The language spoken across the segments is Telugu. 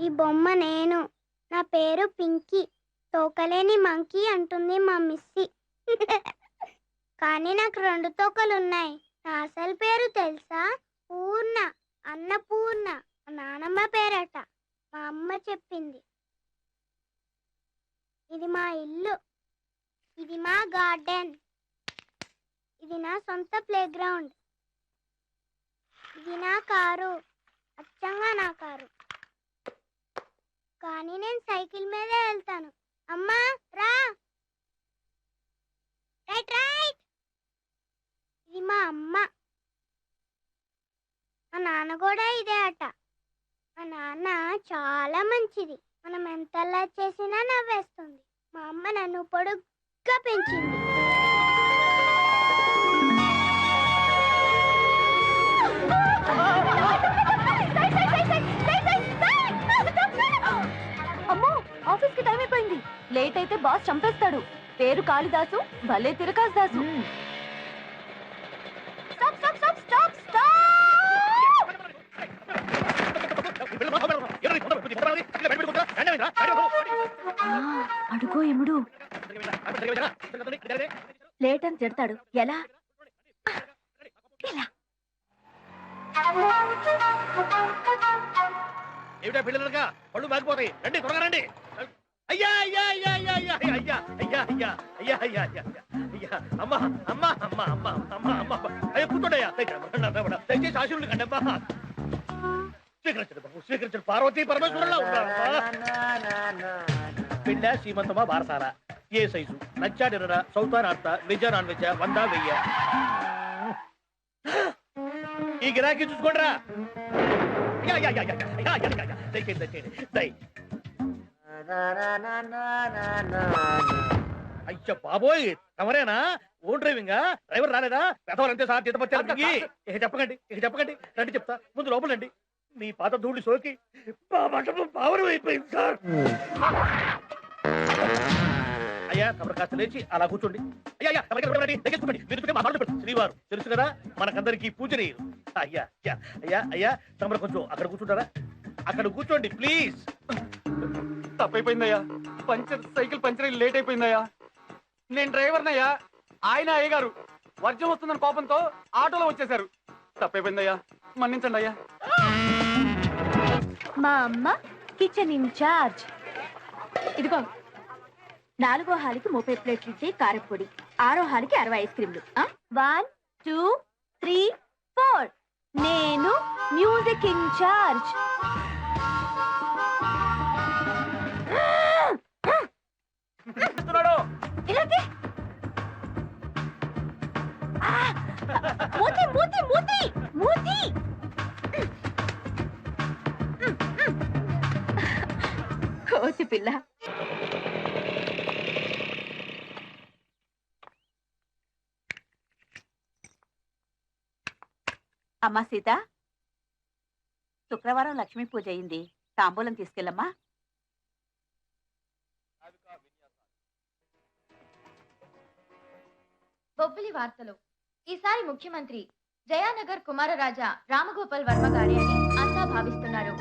ఈ బొమ్మ నేను. నా పేరు పింకీ. తోకలేని మంకీ అంటుంది మా మిస్సి. కానీ నాకు 2 తోకలున్నాయి. నా అసలు పేరు తెలుసా? పూర్ణ. అన్నపూర్ణ. మా నానమ్మ పేరట. మా అమ్మ చెప్పింది. ఇది మా ఇల్లు. ఇది మా గార్డెన్. ఇది నా సొంత ప్లేగ్రౌండ్. ఇది నా కారు. అచ్చంగా నా కారు. కానీ నేను సైకిల్ మీదే వెళ్తాను. అమ్మా రా. Right right. ఇది మా అమ్మ. మా నాన్న కూడా ఇదే అట. మా నాన్న చాలా మంచిది. మనం ఎంతలా చేసినా నవ్వేస్తుంది. మా అమ్మ నన్ను పొడుగ్గా పెంచింది. అమ్మో, ఆఫీస్ కి టైం అయిపోయింది. లేట్ అయితే బాస్ చంపేస్తాడు. పేరు కాళిదాసు, భలే తిరకాసు దాసు. అడుగో ఎముడు లేట్ అని తిడతాడు. ఎలా? ఏమిటా పిల్లలుగా పళ్ళు మాగిపోతాయి. రండి త్వరగా రండి. అయ్యా అయ్యా అయ్యా అయ్యా అయ్యా అయ్యా అయ్యా అయ్యా అయ్యా అయ్యా అయ్యా అయ్యా అమ్మా అమ్మా అమ్మా అమ్మా అమ్మా అమ్మా అయ్యా కూర్చోండియా. దయచేసి ఆశీర్వులు కండి అమ్మా. స్వీకరించండి బాబు, స్వీకరించండి. పార్వతీ పరమేశ్వరులా ఉంటారమ్మా. పెళ్ళ సీమంతమా బారసాల ఏ సైజు నచ్చాడినరా సౌతా నార్త వెజ్జా నాన్ వెజ్జా 100 1000. ఈ గిరాకీ చూసుకోండి రా. అయ్య బాబోయ్, తమరేనా? ఓన్ డ్రైవింగ్ డ్రైవర్ రాలేదా? పెద్దవాళ్ళంతే సార్ చేతపచ్చారు. ఇక చెప్పకండి, ఇక చెప్పకండి. రండి చెప్తా. ముందు లోపల రండి. మీ పాత ధూళి సోకి మా మంటపం పావరం అయిపోయింది సార్. అయ్యా తమరు కాస్త లేచి అలా కూర్చోండి. అయ్యా శ్రీవారు తెలుసు కదా మనకందరికి పూజనీయులు. అయ్యా అయ్యా అయ్యా అయ్యా తమరు కొంచెం అక్కడ కూర్చుంటారా? అక్కడ కూర్చోండి ప్లీజ్. తప్పైపోయిందయ్యా. సైకిల్ పంచర్ అయ్యి లేట్ అయిపోయిందయ్యా. నేను డ్రైవర్నయ్యా. ఆయన అయ్యగారు వర్జం వస్తుందని కోపంతో ఆటోలో వచ్చేసారు. తప్పైపోయిందయ్యా, మన్నించండి అయ్యా. మా అమ్మ కిచెన్ ఇన్ఛార్జ్. ఇదిగో 4వ హాలికి 30 ప్లేట్లు ఇచ్చే కారపొడి, 6వ హాలికి 60 ఐస్ క్రీమ్లు. 1 2 3 4. నేను మ్యూజిక్ ఇన్ఛార్జ్. ఇలాగే మూతి మూతి మూతి మూతి. కోతి పిల్ల. అమ్మా సీత, శుక్రవారం లక్ష్మీ పూజ అయింది. తాంబూలం తీసుకెళ్ళమ్మా. బొబ్బిలి వార్తలు. ఈసారి ముఖ్యమంత్రి జయానగర్ కుమారరాజా రామగోపాల్ వర్మ గారి అని అంతా భావిస్తున్నారు.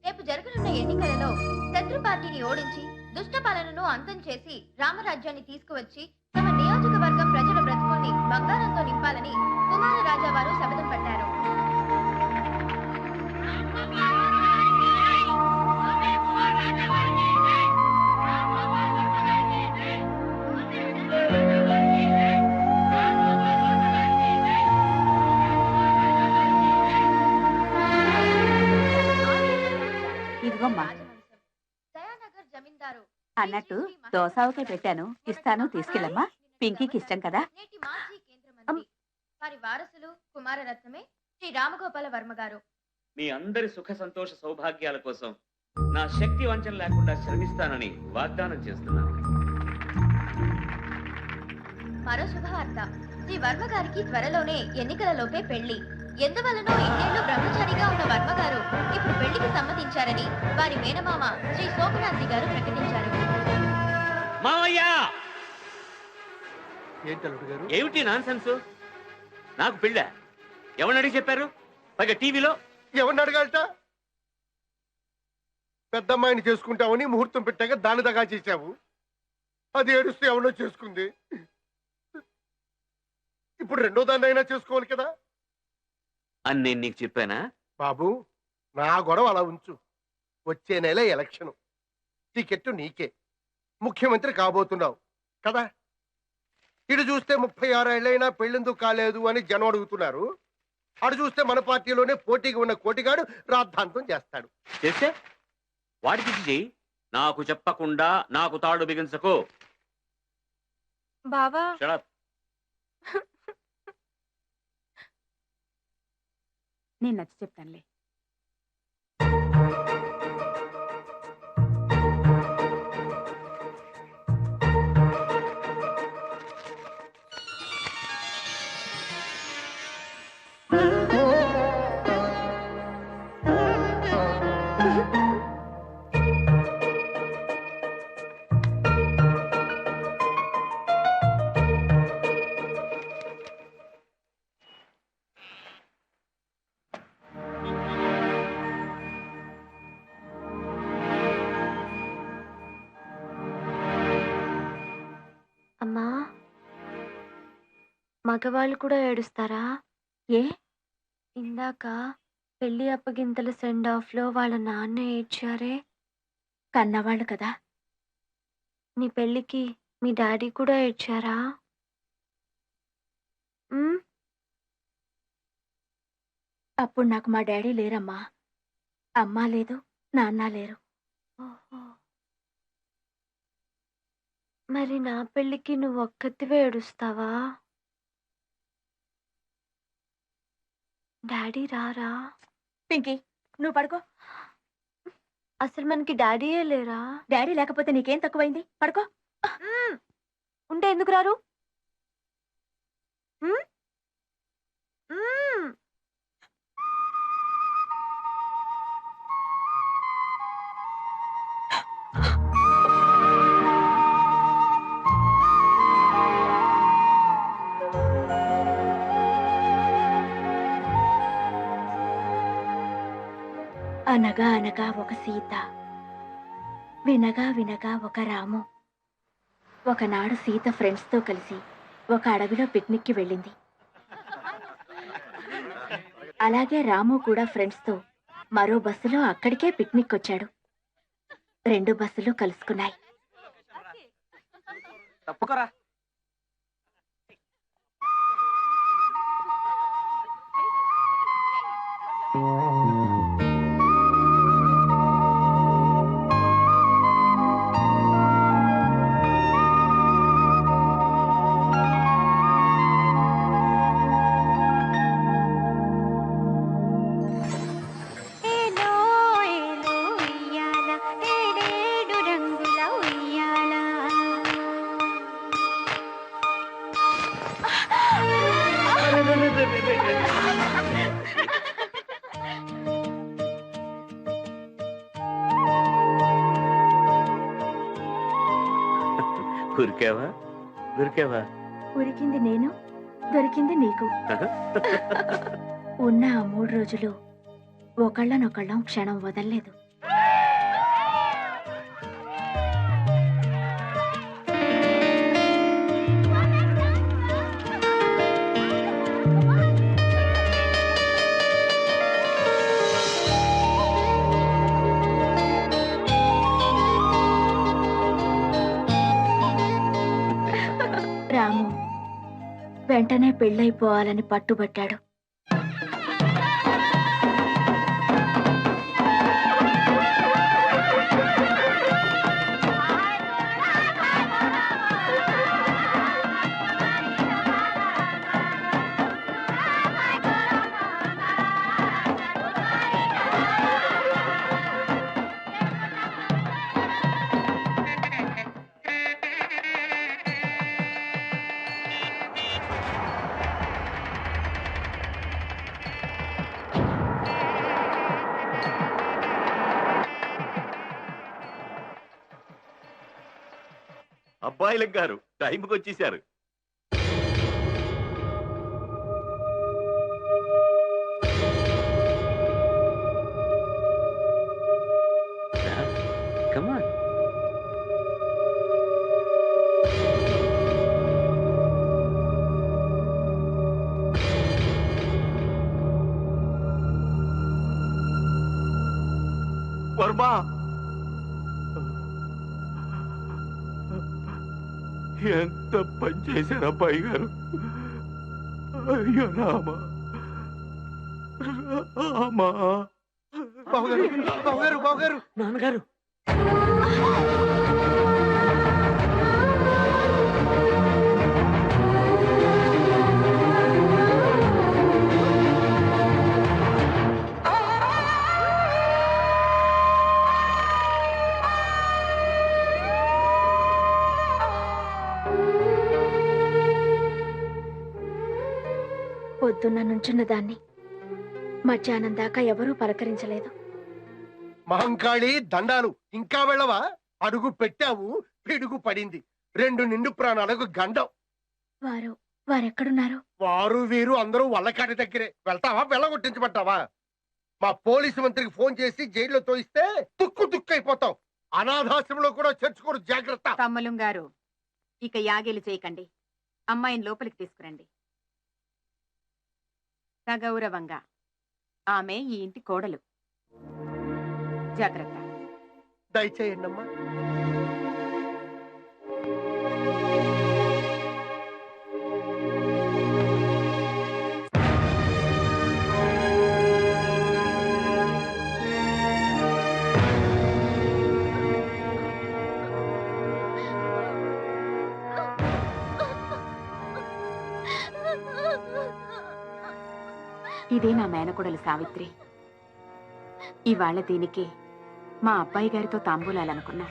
రేపు జరగనున్న ఎన్నికలలో శత్రు పార్టీని ఓడించి దుష్ట పాలనను అంతం చేసి రామరాజ్యాన్ని తీసుకువచ్చి తమ నియోజకవర్గం ప్రజల బ్రతుకుల్ని బంగారంతో నింపాలని కుమారరాజా వారు శపథం పట్టారు. ఇదిగోమ్మా. జయానగర్ జమీందారు అన్నట్టు దోసావకాయ పెట్టాను, ఇస్తాను, తీసుకెళ్ళమ్మా. పింకీకి ఇష్టం కదా. నేటి మాజీ కేంద్ర మంత్రి వారి వారసులు కుమారరత్నమే శ్రీ రామగోపాల వర్మ గారు. మీ అందరి సుఖ సంతోష సౌభాగ్యాల కోసం నా శక్తి వంచన లేకుండా శ్రమిస్తానని వాగ్దానం చేస్తున్నాను. మరో శుభవార్త. శ్రీ వర్మ గారికి త్వరలోనే ఎన్నికలలోపే పెళ్లి. ఎందువలనో ఇన్నేళ్లు బ్రహ్మచారిగా ఉన్న వర్మ గారు ఇప్పుడు పెళ్లికి సమ్మతించారని వారి మేనమామ శ్రీ సోమనాథ్జీ గారు ప్రకటించారు. ఏమిటి నాన్సెన్స్? నాకు పెళ్ళా? ఎవరిని అడిగి చెప్పారు? పైగా టీవీలో ఎవరిని అడగాలట? పెద్దమ్మాయిని చేసుకుంటావని ముహూర్తం పెట్టాక దాని దగా చేశావు. అది ఏడుస్తూ ఎవరినో చేసుకుంది. ఇప్పుడు రెండో దాన్ని అయినా చేసుకోవాలి కదా. అని నేను నీకు చెప్పానా? బాబు, నా గొడవ అలా ఉంచు. వచ్చే నెల ఎలక్షన్, టికెట్ నీకే. ముఖ్యమంత్రి కాబోతున్నావు కదా. ఇటు చూస్తే 36 ఏళ్ళైనా పెళ్ళెందుకు కాలేదు అని జనం అడుగుతున్నారు. అటు చూస్తే మన పార్టీలోనే పోటీగా ఉన్న కోటిగాడు రాద్ధాంతం చేస్తాడు. చేస్తే వాడికి చెయ్యి. నాకు చెప్పకుండా నాకు తాడు బిగించకు. బావా Shut up. నేను నచ్చి చెప్తానులే. అమ్మా, మగవాళ్ళు కూడా ఏడుస్తారా? ఏ? ఇందాక పెళ్లి అప్పగింతల సెండ్ ఆఫ్ లో వాళ్ళ నాన్న ఏడ్చారే. కన్నవాళ్ళు కదా. నీ పెళ్లికి మీ డాడీ కూడా ఏడ్చారా? ఉమ్, అప్పుడు నాకు మా డాడీ లేరమ్మా. అమ్మ లేదు, నాన్న లేరు. ఓహో. మరి నా పెళ్లికి నువ్వు ఒక్కతివే ఏడుస్తావా? డాడీ రారా? పింకీ, నువ్వు పడుకో. అసలు మనకి డాడీయే లేరా? డాడీ లేకపోతే నీకేం తక్కువైంది? పడుకో. ఉంటే ఎందుకు రారు? ఉమ్? ఉమ్. అనగా అనగా ఒక సీత, వినగా వినగా ఒక రాము. ఒకనాడు సీత ఫ్రెండ్స్తో కలిసి ఒక అడవిలో పిక్నిక్కి వెళ్ళింది. అలాగే రాము కూడా ఫ్రెండ్స్తో మరో బస్సులో అక్కడికే పిక్నిక్ వచ్చాడు. 2 బస్సులు కలుసుకున్నాయి. తప్పుకోరా. ఉరికావా? దొరికావా? ఉరికింది నేను, దొరికింది నీకు. ఉన్న ఆ 3 రోజులు ఒకళ్ళనొకళ్ళం క్షణం వదల్లేదు. రాము వెంటనే పెళ్ళైపోవాలని పట్టుబట్టాడు. అబ్బాయిలకు గారు టైంకి వచ్చేసారు. వర్మ ఎంత పని చేశారు అబ్బాయి గారు. అయ్యో రామా రామా. బావగారు బావగారు బావగారు నాన్నగారు పొద్దున్న నుంచున్న దాన్ని మధ్యాహ్నం దాకా ఎవరూ పలకరించలేదు. మహంకాళి దండాలు. ఇంకా వెళ్ళవా? అడుగు పెట్టావు, పిడుగు పడింది. 2 నిండు ప్రాణాలకు గండం. వారెక్కడున్నారు? వారు వీరు అందరూ వల్లకాటి దగ్గరే. వెళ్తావా? వెళ్ళగొట్టించమంటావా? మా పోలీసు మంత్రికి ఫోన్ చేసి జైల్లో తోయిస్తే తుక్కు తుక్కైపోతావు. అనాథాశ్రమంలో కూడా చేర్చుకోరు. జాగ్రత్త. తమ్మలం గారు, ఇక యాగేలు చేయకండి. అమ్మాయిని లోపలికి తీసుకురండి. సగౌరవంగా. ఆమె ఈ ఇంటి కోడలు. జాగ్రత్త. దయచేయండి అమ్మా. ఇదే నా మేనకోడలు సావిత్రి. ఇవాళ దీనికి మా అబ్బాయి గారితో తాంబూలాలనుకున్నా.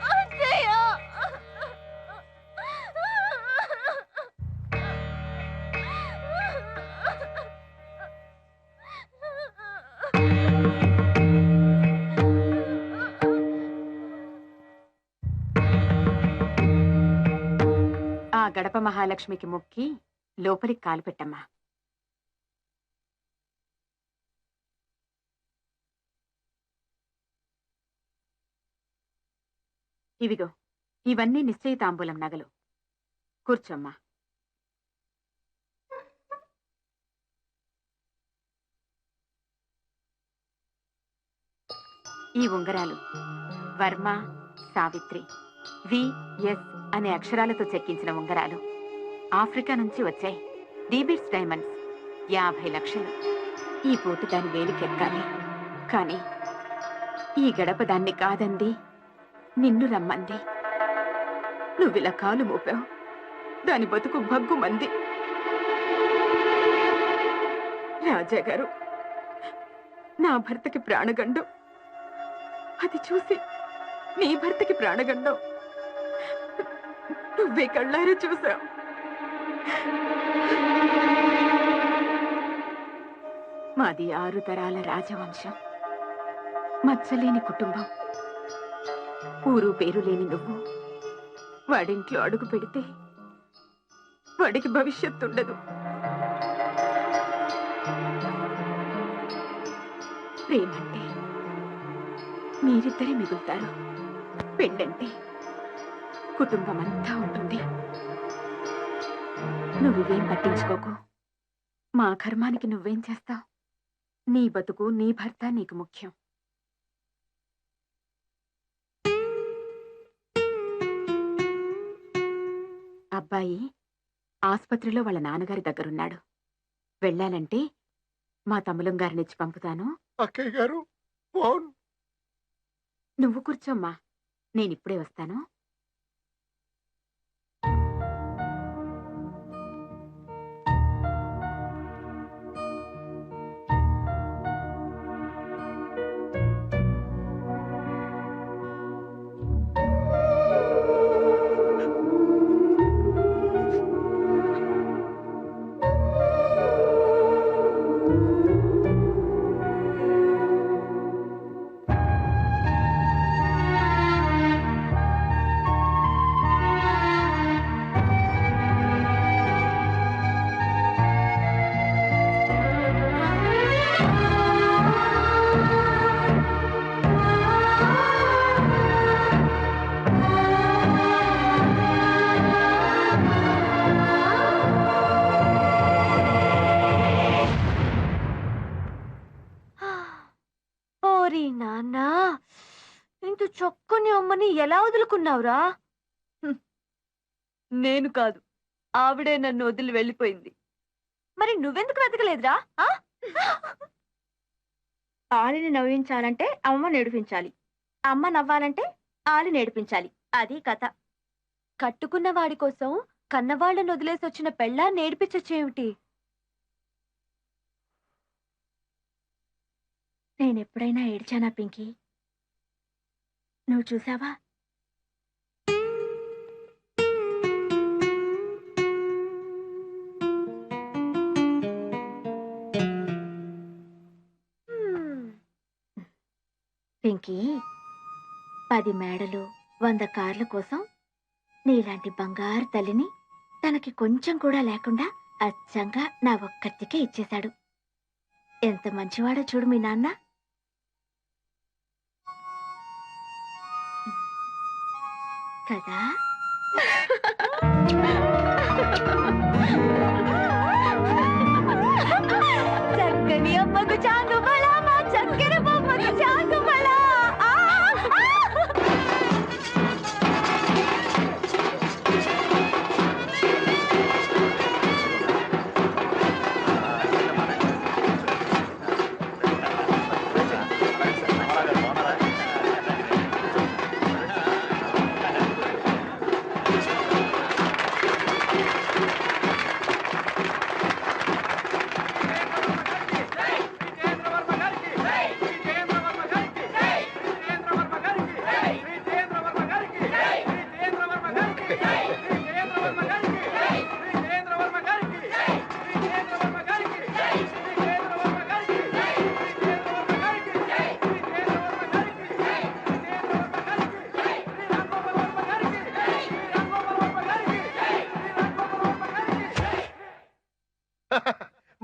ఆ గడప మహాలక్ష్మికి మొక్కి లోపలికి కాలు పెట్టమ్మా. ఇవిగో, ఇవన్నీ నిశ్చయ తాంబూలం నగలు. కూర్చోమ్మా. ఈ ఉంగరాలు వర్మ, సావిత్రి, విఎస్ అనే అక్షరాలతో చెక్కించిన ఉంగరాలు. ఆఫ్రికా నుంచి వచ్చాయి. డీబిట్స్ డైమండ్స్. 50 లక్షలు. ఈ పూట దాని వేలికెక్కాలి. కానీ ఈ గడప దాన్ని కాదంది, నిన్ను రమ్మంది. నువ్విలా కాలు మోపావు, దాని బతుకు భగ్గుమంది. రాజా గారు, నా భర్తకి ప్రాణగండం. అది చూసి నీ భర్తకి ప్రాణగండం. నువ్వే కళ్ళారా చూసావు. మాది 6 తరాల రాజవంశం. మచ్చలేని కుటుంబం. ఊరు పేరు లేని నువ్వు వాడింట్లో అడుగు పెడితే వాడికి భవిష్యత్తు ఉండదు. ప్రేమంటే మీరిద్దరే మిగులుతారు. పెళ్ళంటే కుటుంబం అంతా ఉంటుంది. నువ్వేం పట్టించుకోకు. మా కర్మానికి నువ్వేం చేస్తావు? నీ బతుకు, నీ భర్త నీకు ముఖ్యం. అబ్బాయి ఆసుపత్రిలో వాళ్ళ నాన్నగారి దగ్గరున్నాడు. వెళ్ళాలంటే మా తమ్ములం గారినిచ్చి పంపుతాను. అక్కయ్య గారు ఫోన్. నువ్వు కూర్చోమ్మా, నేనిప్పుడే వస్తాను. ఓరి నాన్నా, ఇంత చక్కని అమ్మని ఎలా వదులుకున్నావురా? నేను కాదు, ఆవిడే నన్ను వదిలి వెళ్ళిపోయింది. మరి నువ్వెందుకు వెతకలేదురా? ఆలిని నవ్వించాలంటే అమ్మ నేర్పించాలి, అమ్మ నవ్వాలంటే ఆలి నేర్పించాలి. అది కథ. కట్టుకున్న వాడి కోసం కన్నవాళ్ళని వదిలేసి వచ్చిన పెళ్ళా నేర్పించచ్చేమిటి? నేనెప్పుడైనా ఏడ్చానా పింకీ? నువ్వు చూసావా? పింకీ, 10 మేడలు 100 కార్ల కోసం నీలాంటి బంగారు తల్లిని తనకి కొంచెం కూడా లేకుండా అచ్చంగా నా ఒక్కతికే ఇచ్చేశాడు. ఎంత మంచివాడో చూడు మీ నాన్న. కదా? చక్కని అమ్మకు చాంగు బళ, మా చక్కెర బొమ్మకు చాంగు బళ.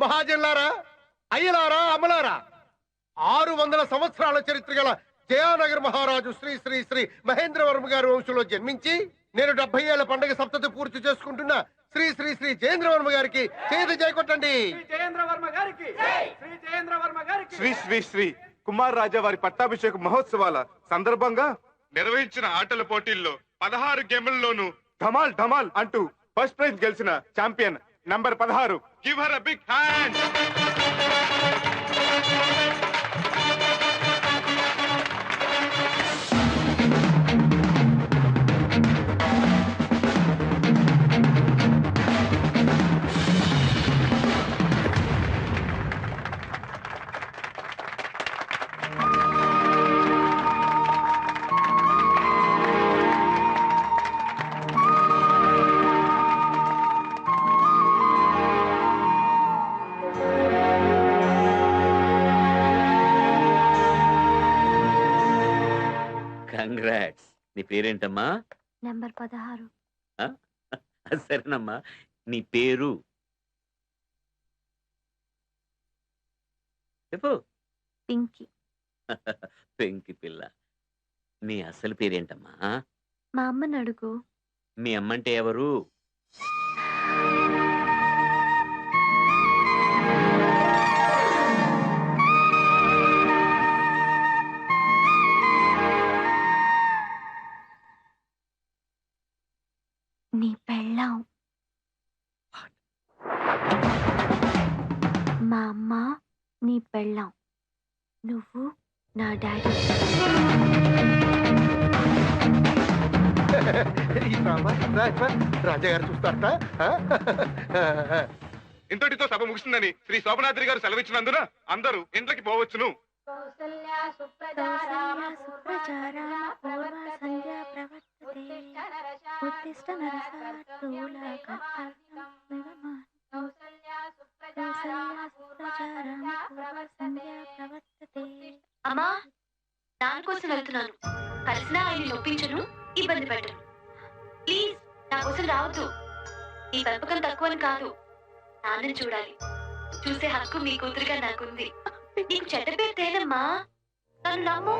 మహాజన్లారా, అయ్యలారా, అమలారా, 600 సంవత్సరాల చరిత్ర గల జయానగర్ మహారాజు శ్రీ శ్రీ శ్రీ మహేంద్రవర్మ గారి వంశంలో జన్మించి నేను 70 ఏళ్ల పండుగ సప్తతి పూర్తి చేసుకుంటున్న శ్రీ శ్రీ శ్రీ జయేంద్రవర్మ గారికి చేతి చేయకొట్టండి. శ్రీ శ్రీ శ్రీ కుమార్ రాజా వారి పట్టాభిషేక మహోత్సవాల సందర్భంగా నిర్వహించిన ఆటల పోటీల్లో 16 గేముల్లోనూ ధమాల్ ధమాల్ అంటూ ఫస్ట్ ప్రైజ్ గెలిచిన champion number 16. Give her a big hand. Congrats. నీ పేరేంటమ్మా? నంబర్ 16. సరేనమ్మా, నీ పేరు చెప్పు. పింకీ. పెంకి పిల్ల. నీ అసలు పేరేంటమ్మా? మా అమ్మని అడుగు. మీ అమ్మంటే ఎవరు? నీ పెళ్ళాం. మా అమ్మ నీ పెళ్ళాం, నువ్వు నా డాడీ. రాజాగారు చూస్తారట. ఇంతటితో సభ ముగిసిందని శ్రీ శోభనాద్రి గారు సెలవిచ్చినందున అందరూ ఇంట్లోకి పోవచ్చును. అమ్మా, నాన్న కోసం వెళ్తున్నాను. కలిసినా ఆయన్ని ఒప్పించను, ఇబ్బంది పెట్టను. ప్లీజ్ నా కోసం రావద్దు. ఈ పెంపకం తక్కువని కాదు, నాన్నని చూడాలి. చూసే హక్కు మీ కూతురుగా నాకుంది. నీకు చెడ్డ పేరు తేనమ్మా, నన్ను నమ్ము.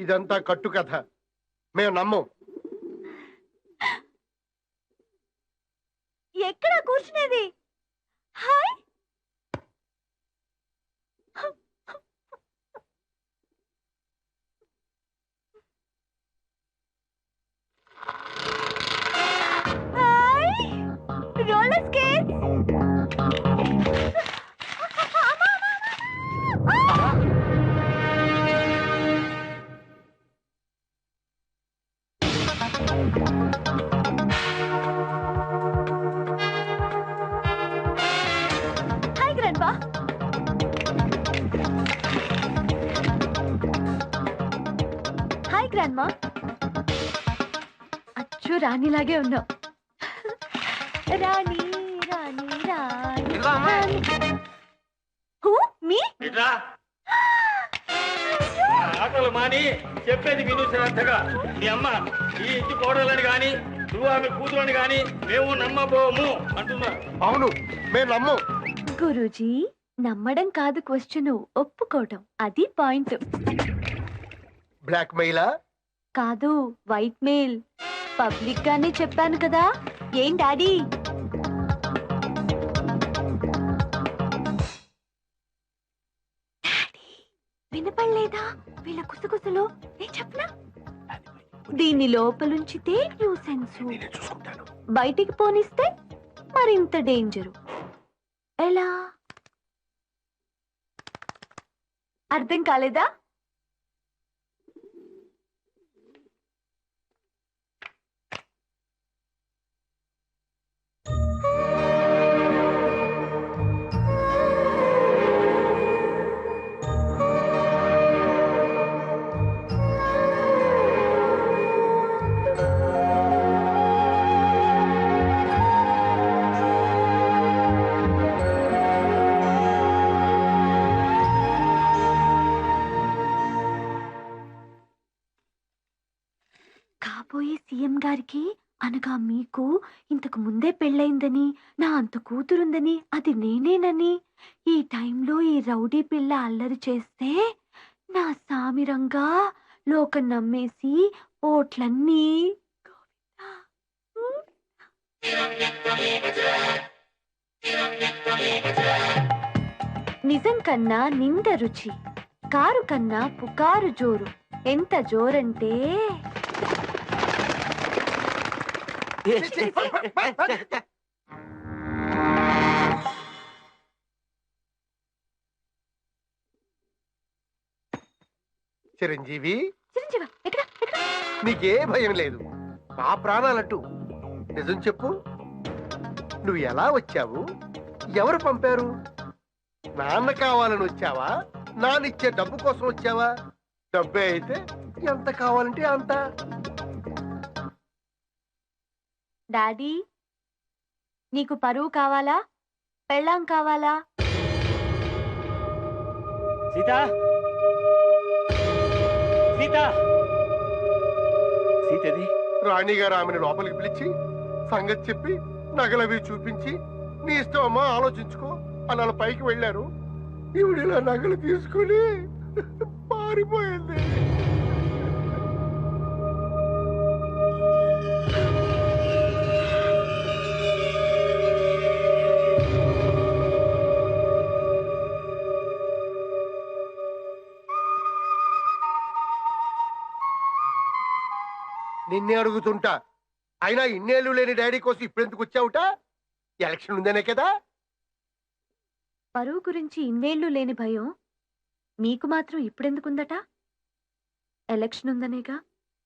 ఇదంతా కట్టు కథ, మేము నమ్మం. ఎక్కడ కూర్చునేది? Hi. Hi, roller skate. Hi grandpa. Hi grandma. అచ్చు రాణిలాగే ఉన్నావు. రాణి రాణి రాణి రాణి. Who me? ఇట్లా ఆటలు మాని చెప్పేది విను శ్రద్ధగా. మీ అమ్మ ఈ ఇంటి కోడలని గాని నువ్వు ఆమె కూతురని గాని మేము నమ్మబోము అంటున్నా. అవును, మేము నమ్మం. గురూజీ, నమ్మడం కాదు క్వశ్చన్, ఒప్పుకోవడం అది పాయింట్. బ్లాక్ మెయిలా? కాదు, వైట్ మెయిల్. పబ్లిక్ గానే చెప్పాను కదా. ఏం డాడీ? డాడీ, వినపడలేదా వీళ్ళ కుసకుసలు? నేను చెప్పనా? దీన్ని లోపలుంచితే న్యూసెన్స్, బయటికి పోనిస్తే మరింత డేంజరు. ఎలా? అర్థం కాలేదా? కాబోయే సీఎం గారికి అనగా మీకు ఇంతకు ముందే పెళ్ళయిందని, నా అంత కూతురుందని, అది నేనేనని, ఈ టైంలో ఈ రౌడీ పిల్ల అల్లరి చేస్తే నా సామిరంగా లోకం నమ్మేసి ఓట్లన్నీ నిజం కన్నా నింద రుచి, కారు కన్నా పుకారు జోరు. ఎంత జోరంటే చిరంజీవి, చిరంజీవి ఎక్కడ? నీకే భయం లేదు, మా ప్రాణాలంటూ. నిజం చెప్పు, నువ్వు ఎలా వచ్చావు? ఎవరు పంపారు? నాన్న కావాలని వచ్చావా? నాన్నిచ్చే డబ్బు కోసం వచ్చావా? డబ్బే అయితే ఎంత కావాలంటే అంత. డాడీ, నీకు పరువు కావాలా, పెళ్ళాం కావాలా? సీత, సీత, సీతది. రాణిగారు ఆమెను లోపలికి పిలిచి సంగతి చెప్పి నగలవి చూపించి, నీ ఇష్టం అమ్మా, ఆలోచించుకో అని అలా పైకి వెళ్ళారు. ఈవిడ ఇలా నగలు తీసుకుని పారిపోయింది. నిన్నే అడుగుతుంటా, అయినా ఇన్నేళ్ళు లేని డాడీ కోసం ఇప్పుడెందుకు వచ్చావుట? ఎలక్షన్ ఉందనే కదా. పరువు గురించి ఇన్నేళ్లు లేని భయం మీకు మాత్రం ఇప్పుడెందుకుందట? ఎలక్షన్ ఉందనేగా.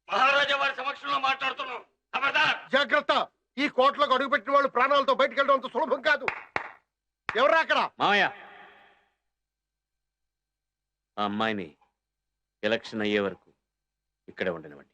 మహారాజా వారి సమక్షంలో మాట్లాడుతున్నాం. జాగ్రత్త, ఈ కోట్లకు అడుగుపెట్టిన వాళ్ళు ప్రాణాలతో బయటకు వెళ్ళడం అంత సులభం కాదు. ఎవరా అక్కడ? మామయ్య, ఆ అమ్మాయిని ఎలక్షన్ అయ్యే వరకు ఇక్కడే ఉండనివ్వండి.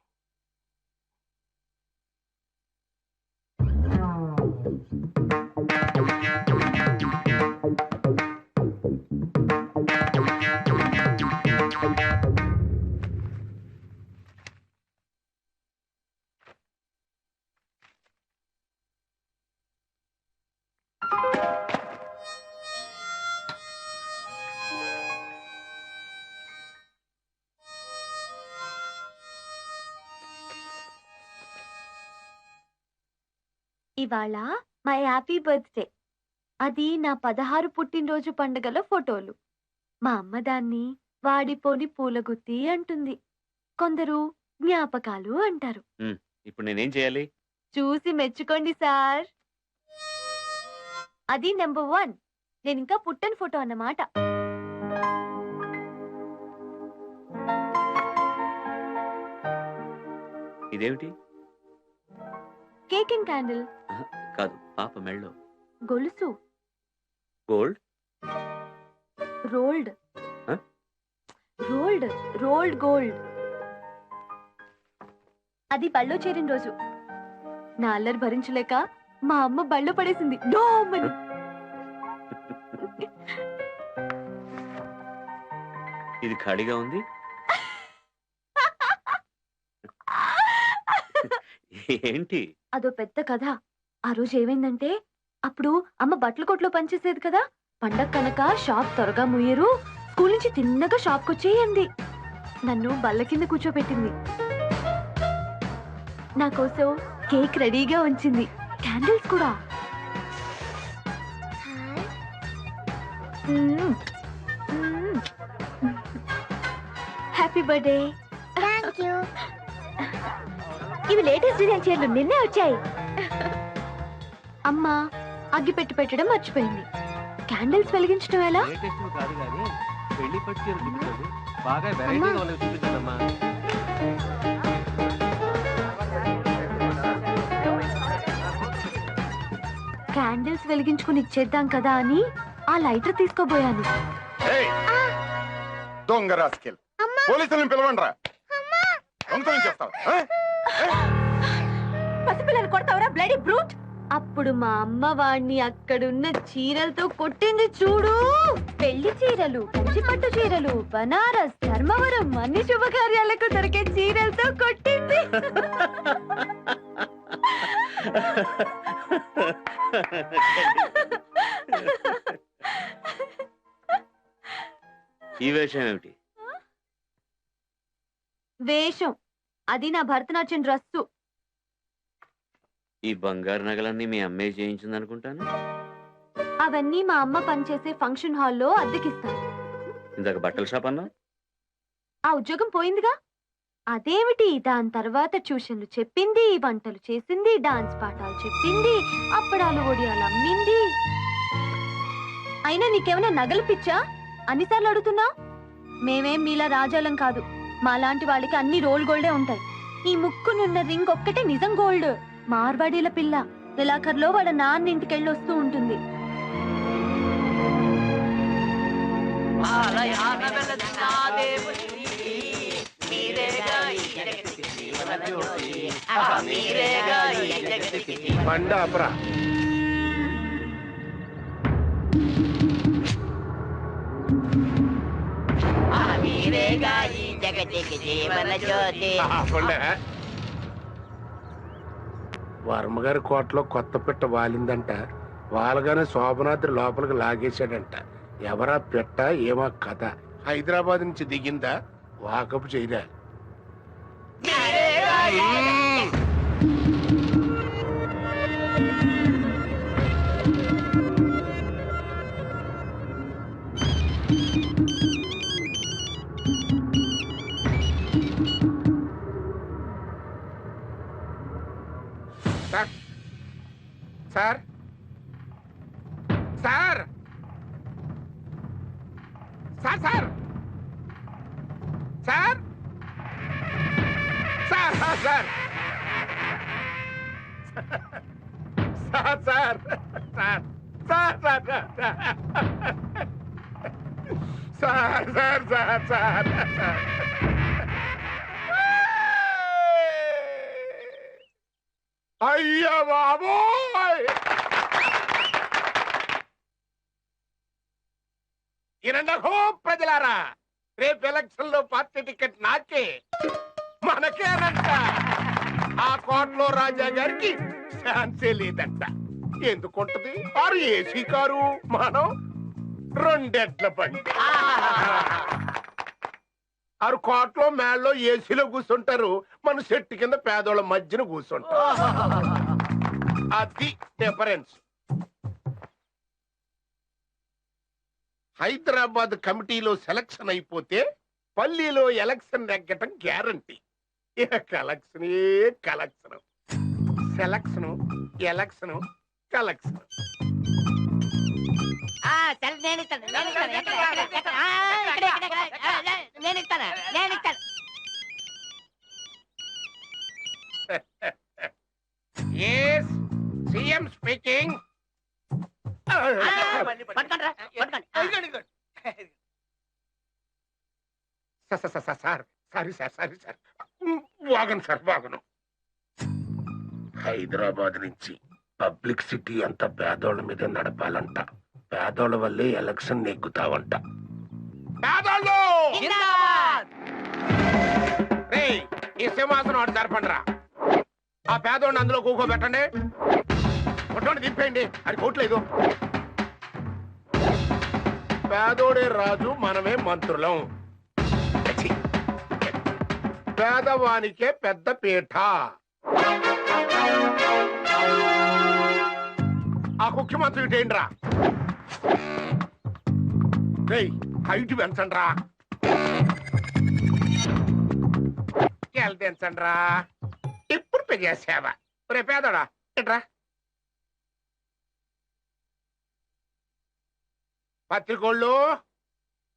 ఇవాళ మై హ్యాపీ బర్త్డే. అది నా 16 పుట్టినరోజు పండుగల ఫోటోలు. మా అమ్మ దాన్ని వాడిపోని పూలగుత్తి అంటుంది. కొందరు జ్ఞాపకాలు అంటారు. ఇప్పుడు నేనేం చేయాలి? చూసి మెచ్చుకోండి సార్. అది నెంబర్ 1. నేను ఇంకా పుట్టని ఫోటో అన్నమాట. ఇదేమిటి? Cake and candle. కాదు, పాప మెళ్ళో గొలుసు. Gold. Rolled. Rolled rolled gold. అది బళ్ళో చేరిన రోజు. నా అల్లరి భరించలేక మా అమ్మ బళ్ళో పడేసింది డోమని. ఇది ఖాళీగా ఉంది. ఏంటి? అదో పెద్ద కథ. ఆ రోజు ఏమైందంటే, అప్పుడు అమ్మ బట్టల కొట్లో పనిచేసేది కదా. పండగ కనుక షాప్ త్వరగా ముయ్యరు, స్కూల్ నుంచి తిన్నగా షాప్కి వచ్చేయండి. నన్ను బల్ల కింద కూర్చోబెట్టింది. నా కోసం కేక్ రెడీగా ఉంచింది, క్యాండిల్స్ కూడా. Happy birthday. Thank you. ఇవి లేటెస్ట్ డిజైన్ చీరలు, నిన్నే వచ్చాయి. అమ్మ అగ్గి పెట్టడం మర్చిపోయింది. క్యాండిల్స్ వెలిగించడం ఎలా? బాగా వెరైటీగా ఉన్నది చూపించండమ్మా. క్యాండిల్స్ వెలిగించుకుని ఇచ్చేద్దాం కదా అని ఆ లైటర్ తీసుకోబోయాను. దొంగ రాస్కెల్, పోలీసులను పిలవండ్రా. దొంగతనం చేస్తావా? పసిపిల్లని కొడతావరా బ్లడీ బ్రూట్. అప్పుడు మా అమ్మ వాడిని అక్కడున్న చీరలతో కొట్టింది చూడు. పెళ్లి చీరలు, కంచిపట్టు చీరలు, బనారస్, ధర్మవరం అన్ని శుభకార్యాలకు దొరికే చీరలతో కొట్టింది. ఈ వేషం ఏమిటి? వేషం అది నా భరతనాట్యం డ్రస్సు. ఈ బంగారు నగలన్నీ మీ అమ్మే చేయించింది అనుకుంటాను. అవన్నీ మా అమ్మ పనిచేసే ఫంక్షన్ హాల్లో అద్దెకిస్తాను. ఇందాక బట్టల షాప్ అన్నా? ఆ ఉద్యోగం పోయిందిగా. అదేమిటి, దాని తర్వాత ట్యూషన్లు చెప్పింది, వంటలు చేసింది, డాన్స్ పాఠాలు చెప్పింది, అప్పడాలు ఒడియాలు అమ్మింది. అయినా నీకేమైనా నగలు పిచ్చా? అన్నిసార్లు అడుగుతున్నా. మేమేం మీలా రాజాలం కాదు. మాలాంటి వాళ్ళకి అన్ని రోల్ గోల్డే ఉంటాయి. ఈ ముక్కునున్న రింగ్ ఒక్కటే నిజం గోల్డ్. మార్వాడీల పిల్ల నెలాఖరులో వాళ్ళ నాన్న ఇంటికెళ్ళి వస్తూ ఉంటుంది. పండాపరా వర్మగారి కోటలో కొత్త పిట్ట వాలిందంట. వాళ్ళగానే శోభనాద్రి లోపలికి లాగేశాడంట. ఎవరా పిట్ట, ఏమా కథ? హైదరాబాద్ నుంచి దిగిందా? వాకపు చేయరా? Sir sir sir sir sir sir sir sir sir sir sir sir sir sir sir sir అయ్యా బాబోయ్! ఇరండహో ప్రజలారా, రేపు ఎలక్షన్ లో పార్టీ టికెట్ నాకే, మనకేనంట. ఆ కోటలో రాజా గారికి ఛాన్సే లేదంట. ఎందుకుంటది? ఆరు ఏసీ కారు, మనం 2 ఎడ్ల బండి. ఆరు కోటలో మేళ్ళలో ఏసీలో కూర్చుంటారు, మన చెట్టు కింద పేదోళ్ళ మధ్యన కూర్చుంటారు. అది డిఫరెన్స్. హైదరాబాద్ కమిటీలో సెలక్షన్ అయిపోతే పల్లీలో ఎలక్షన్ నెగ్గటం guarantee. Collection collection, selection election collection. Yes, CM speaking. Sorry వాగను. హైదరాబాద్ నుంచి పబ్లిక్ సిటీ అంతా పేదోళ్ళ మీద నడపాలంట. పేదోళ్ళ వల్లే ఎలక్షన్ నెగ్గుతావంట. పేదోళ్ళు ఈ సింహాసనం అటు జరపండిరా. ఆ పేదోడిని అందులో కూకోబెట్టండి. ఫోటోని దింపేయండి. అది కోట్లేదు. పేదోడే రాజు, మనమే మంత్రులం. పేదవానికే పెద్ద పీఠ. ఆ ముఖ్యమంత్రి ఇటేండ్రా. హైట్ పెంచండి రా. పెంచండి రా. ఇప్పుడు పెరిగేసావా రే పేదోడా. ఏంట్రా పత్రికోళ్ళు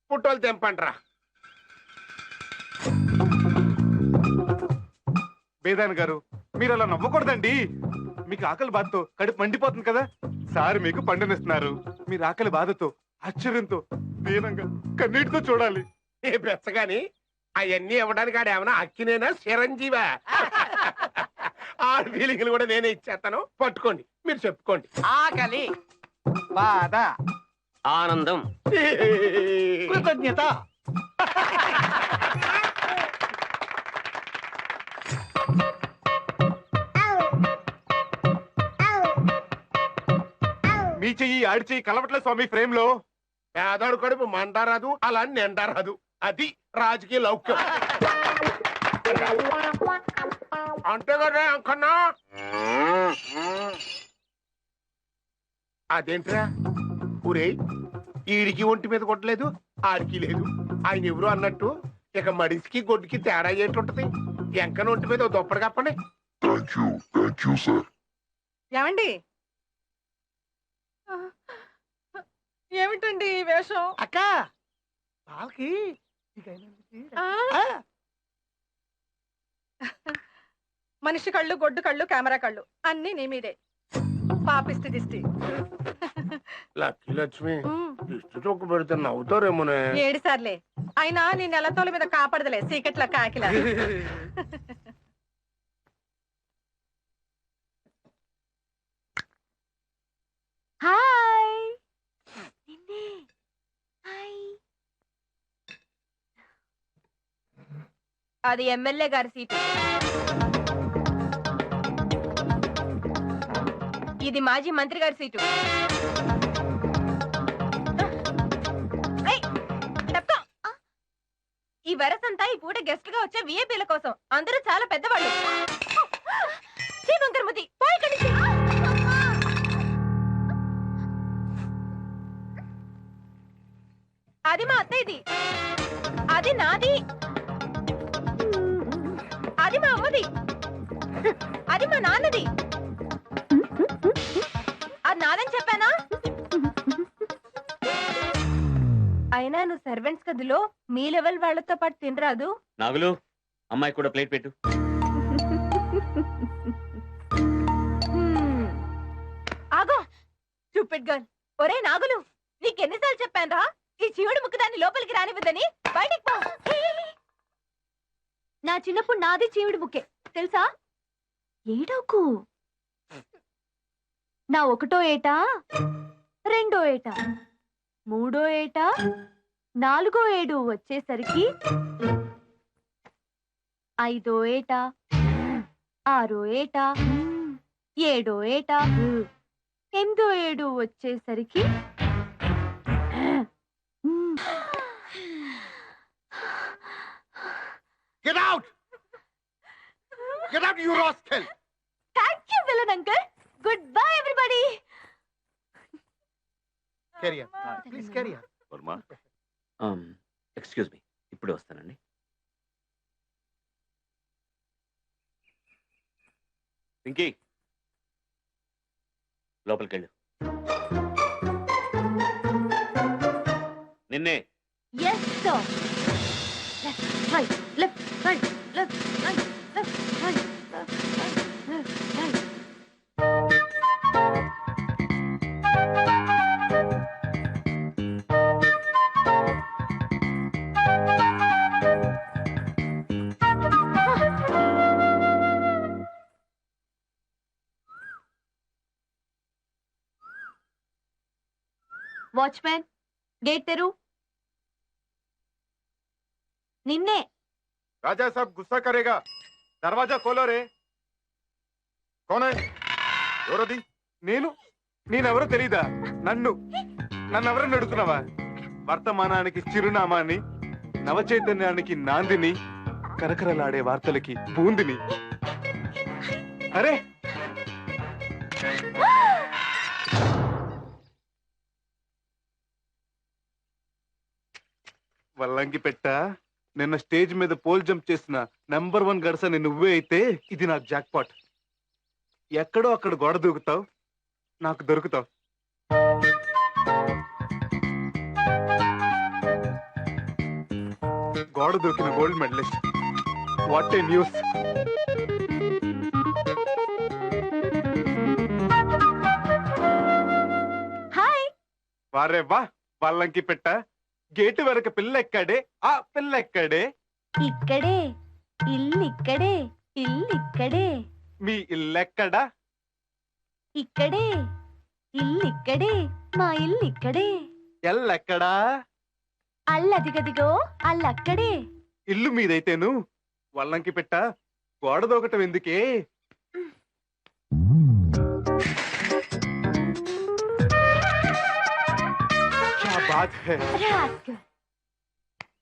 పుట్టోలు తెంపండ్రా. వేదాన్ గారు, మీరు అలా నవ్వకూడదండి. మీకు ఆకలి బాధతో కడుపు మండిపోతుంది కదా. సార్ మీకు పండునిస్తున్నారు. మీరు ఆకలి బాధతో, ఆశ్చర్యంతో, దీనంగా, కన్నీటితో చూడాలి. బెచ్చగాని అవన్నీ ఇవ్వడానికి ఆడ ఏమన్నా అక్కినేనా చిరంజీవా? ఆ ఫీలింగ్లు కూడా నేనే ఇచ్చేస్తాను. పట్టుకోండి, మీరు చెప్పుకోండి. ఆకలి, బాధ, ఆనందం, కృతజ్ఞత. మీ చెయ్యి ఆడి చెయ్యి కలవట్లే స్వామి ఫ్రేమ్ లో. పేదోడు కడుపు మంటారాదు, అలా నిండారాదు. అది రాజకీయ లౌక్యం. అంతే కదా అంకన్నా. అదేంట్రా ఊరే, ఈడికి ఒంటి మీద కొట్టలేదు, ఆడికి లేదు. ఆయన ఎవరు అన్నట్టు ఇక మడిసికి గొడ్డుకి తేడా ఏంటుంటది? ఎంకన ఒంటి మీద దుప్పటి కప్పండి. ఏమండి? ఏమిటండి ఈ వేషం? అక్క వాళ్ళకి మనిషి కళ్ళు, గొడ్డు కళ్ళు, కెమెరా కళ్ళు అన్ని నీ మీదే. పాపిస్తి దిష్టి. లక్కీ లక్ష్మి దిష్టి చొక్కు పెడితే నవ్వుతారేమోనే. 7 సార్లే అయినా నీ నెలతోల మీద కాపాడదలే సీకెట్ల కాకిలా. హాయ్. అది ఎమ్మెల్యే గారి సీటు. ఇది మాజీ మంత్రి గారి సీటు. ఈ వరసంతా ఈ పూట గెస్ట్ గా వచ్చే విఐపీల కోసం. అందరూ చాలా పెద్దవాళ్ళు. శ్రీవంకరమతి అది మా అత్తయ్యది, అది నాది, అది మా అమ్మది, అది మా నాన్నది. అది నాదని చెప్పానా? అయినా నువ్వు సర్వెంట్స్ గదిలో మీ లెవెల్ వాళ్ళతో పాటు తినరాదు. నాగులు, అమ్మాయి కూడా ప్లేట్ పెట్టు. ఆగో స్టూపిడ్ గర్ల్. ఒరే నాగులు, నీకెన్నిసార్లు చెప్పానురా ఈ చీవుడు ముక్కదాన్ని లోపలికి రానివ్వదని? బయటికి పో. నా చిన్నప్పుడు నాది చీవుడు ముక్కే తెలుసా? ఏడోకు. నా 1వ ఏట, 2వ ఏట, 3వ ఏట, 4వ ఏడు వచ్చేసరికి 5వ ఏట, 6వ ఏట, 7వ ఏట, 8వ ఏడు వచ్చేసరికి Get out! Get out, you rascal! Thank you, villain uncle. Good bye everybody. Carry on please, carry on. Varma excuse me, ఇప్పుడే వస్తానండి. పింకీ లోపలికి వెళ్ళు. నిన్నే. Yes, sir. Left, right, left, right, left, right, left, right, left, right, left, right. Watchman, gate తెరు. నిన్నే. రాజా సాబ్ గుస్సా కరేగా, దర్వాజా ఖోలో రే. కౌన్ హై? ఎవరది? నేనెవరో తెలీదా? నన్నెవరని అడుగుతున్నావా? వర్తమానానికి చిరునామాని, నవచైతన్యానికి నాందిని, కరకరలాడే వార్తలకి బూందిని. అరే వల్లంకి పెట్టా, నిన్న స్టేజ్ మీద పోల్ జంప్ చేసిన నంబర్ 1 గడసని నువ్వే అయితే ఇది నా జాక్ పాట్. ఎక్కడో అక్కడ గోడ దూకుతావు, నాకు దొరుకుతావు. గోడ దూకిన gold medalist. What a news. Hi. వారే వా, వల్లంకి పెట్టా. గేటు వెనక పిల్ల ఎక్కడే? ఆ పిల్ల ఎక్కడే? ఇక్కడే. ఇల్లు ఇక్కడే. ఇల్లు ఇక్కడే. మీ ఇల్లెక్కడా? ఇక్కడే. ఇల్లు ఇక్కడే. మా ఇల్లు ఇక్కడే. ఎల్లెక్కడా? అల్లదిగదిగో అల్లక్కడే. ఇల్లు మీదైతేను వల్లంకి పెట్ట గోడ దూకటం ఎందుకే?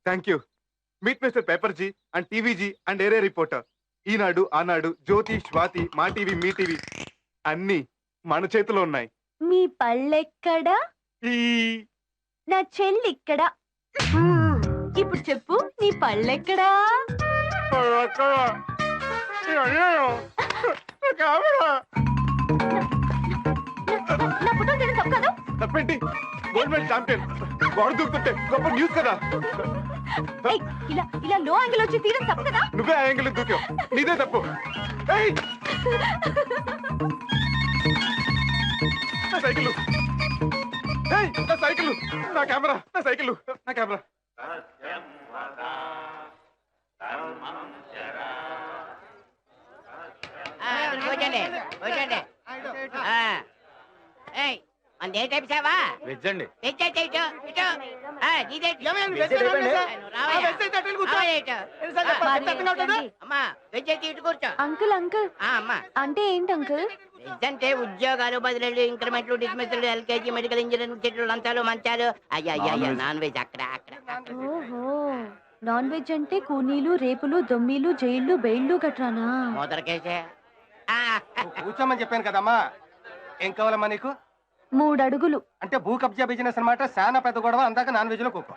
Thank you. మీట్ మిస్టర్ పేపర్జీ అండ్ టీవీజీ అండ్ ఏరే రిపోర్టర్. ఈనాడు, ఆనాడు, జ్యోతి, స్వాతి, మా టీవీ, మీ టీవీ అన్ని మన చేతిలో ఉన్నాయి. మీ పళ్ళెక్కడా? నా చెల్లిక్కడ. ఇప్పుడు చెప్పు, నీ పళ్ళెక్కడా? నా ఫోటో తీయడం తప్పు కాదు. తప్పేంటి? గోల్డ్ మెడల్ ఛాంపియన్ గోడ దూకుతుంటే గొప్ప న్యూస్ కదా. ఏయ్, ఇలా ఇలా లో యాంగిల్ వచ్చి తీయడం తప్పు కదా. నువ్వే ఆ యాంగిల్ దూకావు, నీదే తప్పు. ఏయ్! నా సైకిల్, ఏయ్, నా సైకిల్, నా కెమెరా, నా సైకిల్, నా కెమెరా. వెజ్ అండి. అంకుల్ అంకుల్ అంటే ఏంటి అంకుల్? అంటే ఉద్యోగాలు, బదిలీలు, ఇంక్రిమెంట్లు, డిస్మిస్లు, ఎల్కేజీ, మెడికల్ ఇంజనీరింగ్ సీట్లు, లంచాలు, మంచాలు. అయ్యా నాన్ వెజ్ అక్కడ. ఓహో, నాన్ వెజ్ అంటే కూనీలు, రేపులు, దొమ్మీలు, జైళ్ళు, బెయిళ్ళు గట్రానా? మొదలకేసే కూర్చోమని చెప్పాను కదమ్మా. ఏం కావాలమ్మా నీకు? 3 అడుగులు. అంటే భూ కబ్జా బిజినెస్ అన్నమాట. చాలా పెద్ద గొడవ. అందాక నాన్ వెజ్ లో కుక్క.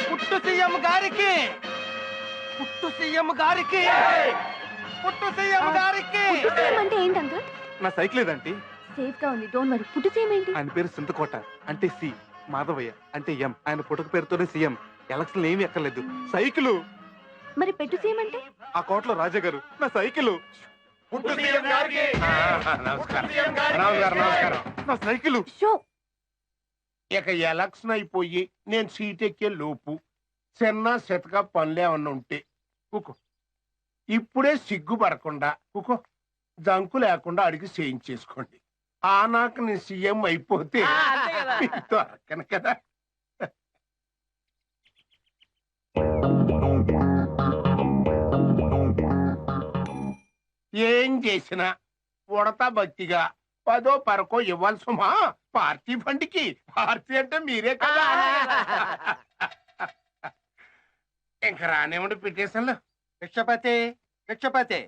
పుట్టు సీఎం గారికి, పుట్టు సీఎం గారికి, పుట్టు సీఎం గారికి. అంటే ఏంటి అంకుల్? నా సైకిల్ ఏదంటే సేఫ్ గా ఉంది, డోంట్ వరీ. పుట్టు చేయమేంటి? ఆయన పేరు సింతకోట అంటే సి, మాధవయ్య అంటే ఎం. ఆయన పుట్టుక పేరుతోనే సీఎం. ఎలక్షన్ ఏమి ఎక్కర్లేదు. సైకిల్. మరి పెట్టు చేయమంటే? ఆ కోటలో రాజా గారు నా సైకిల్. నా సైకిల్. ఇక ఎలక్షన్ అయిపోయి నేను సీట్ ఎక్కే లోపు చిన్న శతక పనులేమన్నా ఉంటే కుకో, ఇప్పుడే సిగ్గుపడకుండా కుకో, జంకు లేకుండా అడిగి చేయించేసుకోండి. ఆ నాకు నేను సీఎం అయిపోతే దొరకను కదా. ఏం చేసినా ఉడతా భక్తిగా 10 పరకో ఇవ్వాలి సుమా. పార్టీ ఫండ్కి. పార్టీ అంటే మీరే కదా. ఇంకా రానివ్వండి పెట్టేసాను. భిక్షపతి, భిక్షపతి.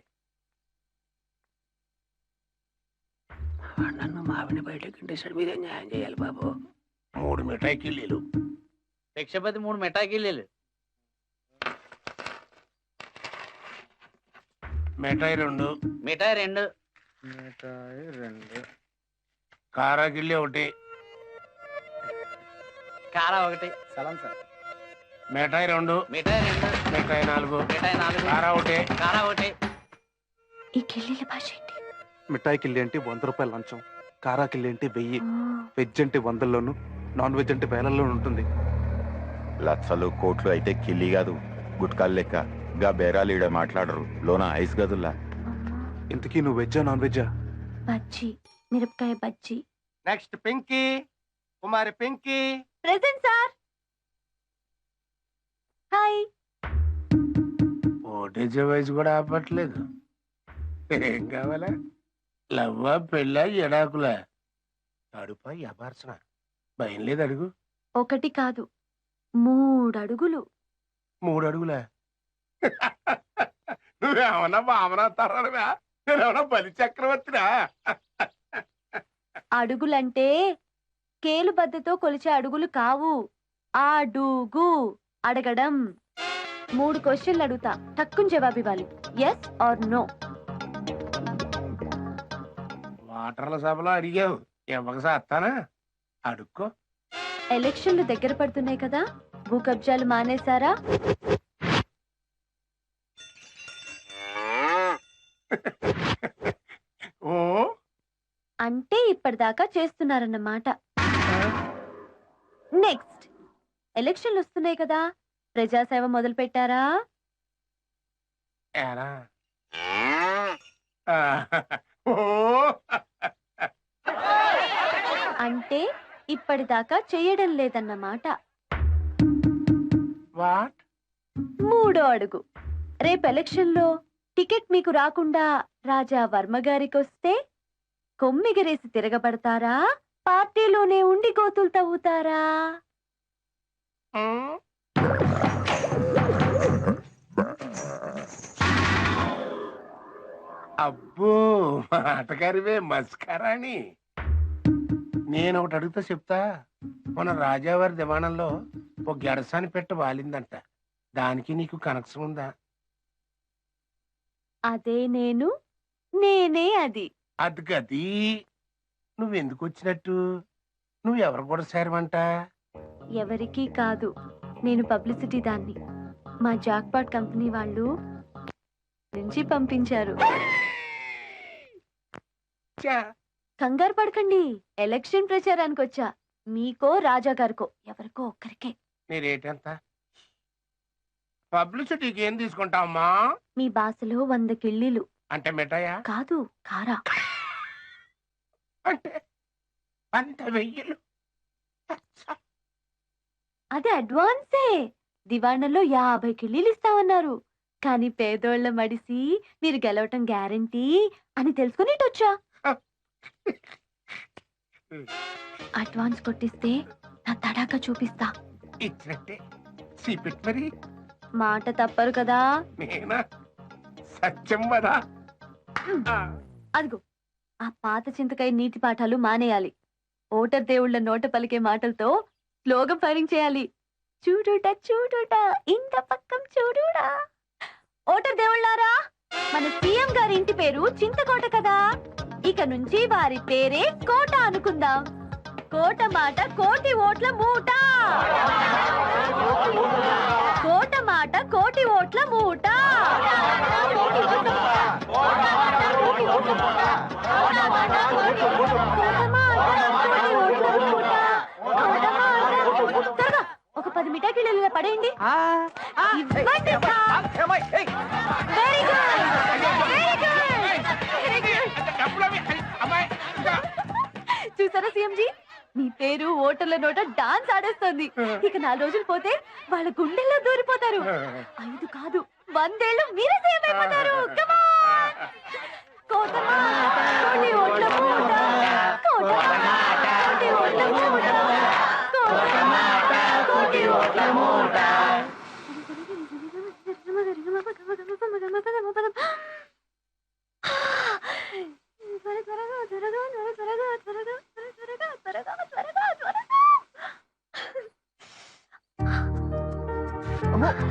నన్ను మావిని బయటకి ఇంటేసాడు, మీరే న్యాయం చేయాలి బాబు. 3 మిఠాయి కిల్లీలు. భిక్షపతి 3 మిఠాయి కిల్లీలు. మిఠాయి 2. మిఠాయి 2. కారా కిల్లీ 1. కారా 1. సలాం సార్. మిఠాయి 2. మిఠాయి 2. మిఠాయి 4. మిఠాయి 4. కారా 1. కారా 1. ఈ కిళ్ళీల భాష ఏంటి? మిఠాయి కిల్లి అంటే 100 రూపాయల లంచం, కారా కిల్లి అంటే 1000, వెజ్ అంటే 100లోను, నాన్ వెజ్ అంటే వేలల్లోనూ ఉంటుంది. లక్షలు కోట్లు అయితే కిల్లి కాదు, గుట్కాలు లెక్క. గా బేరాలు ఈడ మాట్లాడరు, లోన ఐస్ గదుల్లా. ఇంతకీ నువ్వు వెజ్జా నాన్ వెజ్జా? బజ్జీ, మిరపకాయ bajji. Next Pinky, Kumari Pinky. Present sir. Hi. ఓటేజే వయసు కూడా ఆపట్లేదు. ఏం కావాలా? లవ్వా, పెళ్ళ, ఎడాకులా, అడుపా, వ్యాపారసన? భయం లేదు అడుగు. 1 కాదు 3 అడుగులు. 3 అడుగులా? నువ్వేమన్నా వామనవుతారా? నేనేమన్నా బలి చక్రవర్తిరా? అడుగులంటే కేలు బద్దతో కొలిచే అడుగులు కావు. అడుగు అడగడం. 3 క్వశ్చన్లు అడుగుతా, టక్కుని జవాబు ఇవ్వాలి. Yes are no. వాటర్ల సభలో అడిగావు, ఇవ్వక సాస్తానా? అడుక్కో. ఎలక్షన్లు దగ్గర పడుతున్నాయి కదా, భూ కబ్జాలు మానేశారా? ఓ అంటే ఇప్పటిదాకా చేస్తున్నారన్నమాట. నెక్స్ట్, ఎలక్షన్లు వస్తున్నాయి కదా, ప్రజాసేవ మొదలు పెట్టారా? ఏరా? అంటే ఇప్పటిదాకా చేయడం లేదన్నమాట. వాట్? 3వ అడుగు, రేపు ఎలక్షన్లో టికెట్ మీకు రాకుండా రాజా వర్మ గారికి వస్తే కొమ్మిగరేసి తిరగబడతారా, పార్టీలోనే ఉండి గోతులు తవ్వుతారా? అబ్బో, మాటగారివే మస్కరాని. నేను ఒకటి అడుగుతా చెప్తా. మన రాజావారి దివాణంలో ఒక గెడసాని పెట్ట వాలిందంట, దానికి నీకు కనెక్షన్ ఉందా? అదే నేను, నేనే అది. అది గది. నువ్వెందుకు వచ్చినట్టు? నువ్వు ఎవరు కూడా సేరమంట? ఎవరికీ కాదు, నేను పబ్లిసిటీ దాన్ని. మా జాక్పాట్ కంపెనీ వాళ్ళు నుంచి పంపించారు. కంగారు పడకండి, ఎలక్షన్ ప్రచారానికి వచ్చా. మీకో రాజా గారికో ఎవరికో ఒక్కరికే. నీ రేట్ ఎంత? పబ్లిసిటీకి ఏం తీసుకుంటావమ్మా? మీ భాషలో 100 కిళ్ళీలు. అంటే మిఠాయా? కాదు, కారా. అంటే 100,000. అది అడ్వాన్సే. దివాణంలో 50 కిళ్ళీలు ఇస్తామన్నారు. కానీ పేదోళ్ల మడిసి మీరు గెలవటం గ్యారంటీ అని తెలుసుకుని ఇటొచ్చా. అడ్వాన్స్ కొట్టిస్తే నా తడాక చూపిస్తా. ఇచ్చినట్టే సీపెట్ మరి. మాట తప్పరు కదా. నేనా? సత్యం వదా? అదిగో, ఆ పాత చింతకాయ నీతి పాఠాలు మానేయాలి. ఓటర్ దేవుళ్ళ నోట పలికే మాటలతో స్లోగన్ ఫైరింగ్ చేయాలి. చూడుట చూడుట ఇంత పక్కం చూడుడా. ఓటర్ దేవుళ్ళారా, మన సీఎం గారి ఇంటి పేరు చింతకోట కదా, ఇక నుంచి వారి పేరే కోట అనుకుందాం. కోట మాట కోటి ఓట్ల మూట. కోట మాట కోటి ఓట్ల మూట. త్వరగా ఒక 10 మిఠాయిలు పడేయండి. వెరీ చూసారా సీఎంజీ, మీ పేరు ఓటర్ల నోట డాన్స్ ఆడేస్తుంది. ఇక 4 రోజులు పోతే వాళ్ళ గుండెల్లో దూరిపోతారు. 5 కాదు 100 ఏళ్ళు మీరే సీఎం అయిపోతారు. కోటి ఓట్ల మూట, కోటి ఓట్ల మూట, కోటి ఓట్ల మూట. త్వరగా సారీ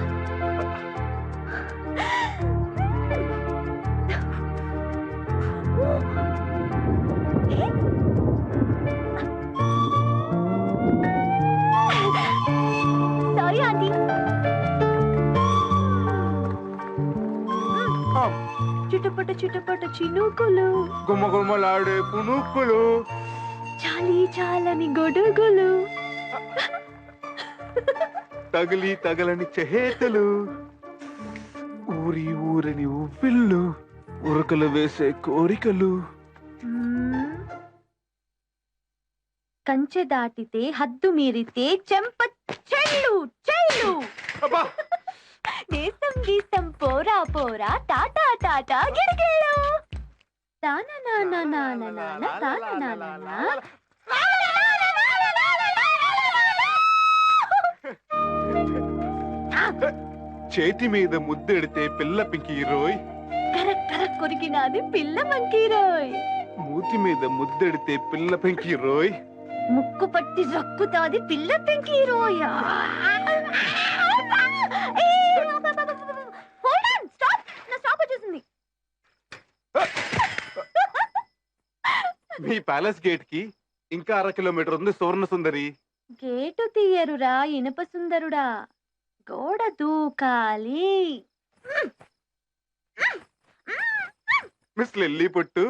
ఆంటీ. చిటపట చిటపట చినుకులు, గుమ్మగుమ్మలాడే పునుక్కులు, చాలి చాలని గొడుగులు, తగిలి తగలని చెహేతలు, ఊరి ఊరని ఉవ్విళ్ళు, ఉరకలు వేసే కోరికలు. కంచె దాటితే హద్దు మీరితే చెంప చెల్లు చెల్లు. దేశం గీసం పోరా పోరా టాటా టాటా గిరిగిళ్ళు. తానా నానా నానా నానా తానా నానా. చేతి మీద ముద్దెడితే పిల్ల పింకి రోయ్, కరెక్ట్ కరెక్ట్ కొరికినాది పిల్ల మంకీరోయ్. మూతి మీద ముద్దెడితే పిల్ల పింకి రోయ్, ముక్కు పట్టి రక్కుతాది పిల్ల పెంకీరోయ్. స్టాప్ వచ్చేసింది. మీ ప్యాలెస్ గేట్ కి ఇంకా 1/2 కిలోమీటర్ ఉంది సువర్ణ సుందరి. గేటు తీయరురా ఇనప సుందరుడా, గోడ దూకాలి. మిస్ లిల్లీ పొట్టు,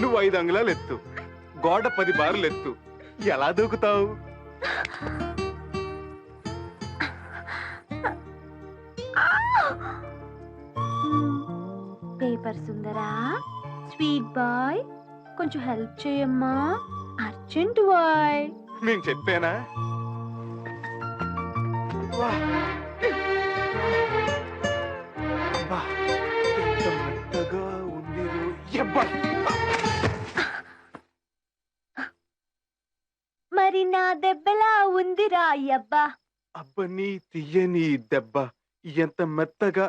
నువ్వు 5 అంగుళాలు ఎత్తు, గోడ 10 బార్లు ఎత్తు, ఎలా దూకుతావు? పేపర్ సుందరా, స్వీట్ బాయ్, కొంచెం హెల్ప్ చేయమ్మా, అర్జెంట్ బాయ్. నేను చెప్పానా? అబ్బా, ఎంత మెత్తగా ఉంది రోయ్. అబ్బా. మరి నా దెబ్బలా ఉందిరా అబ్బా. అబ్బని తీయని దెబ్బ, ఎంత మెత్తగా.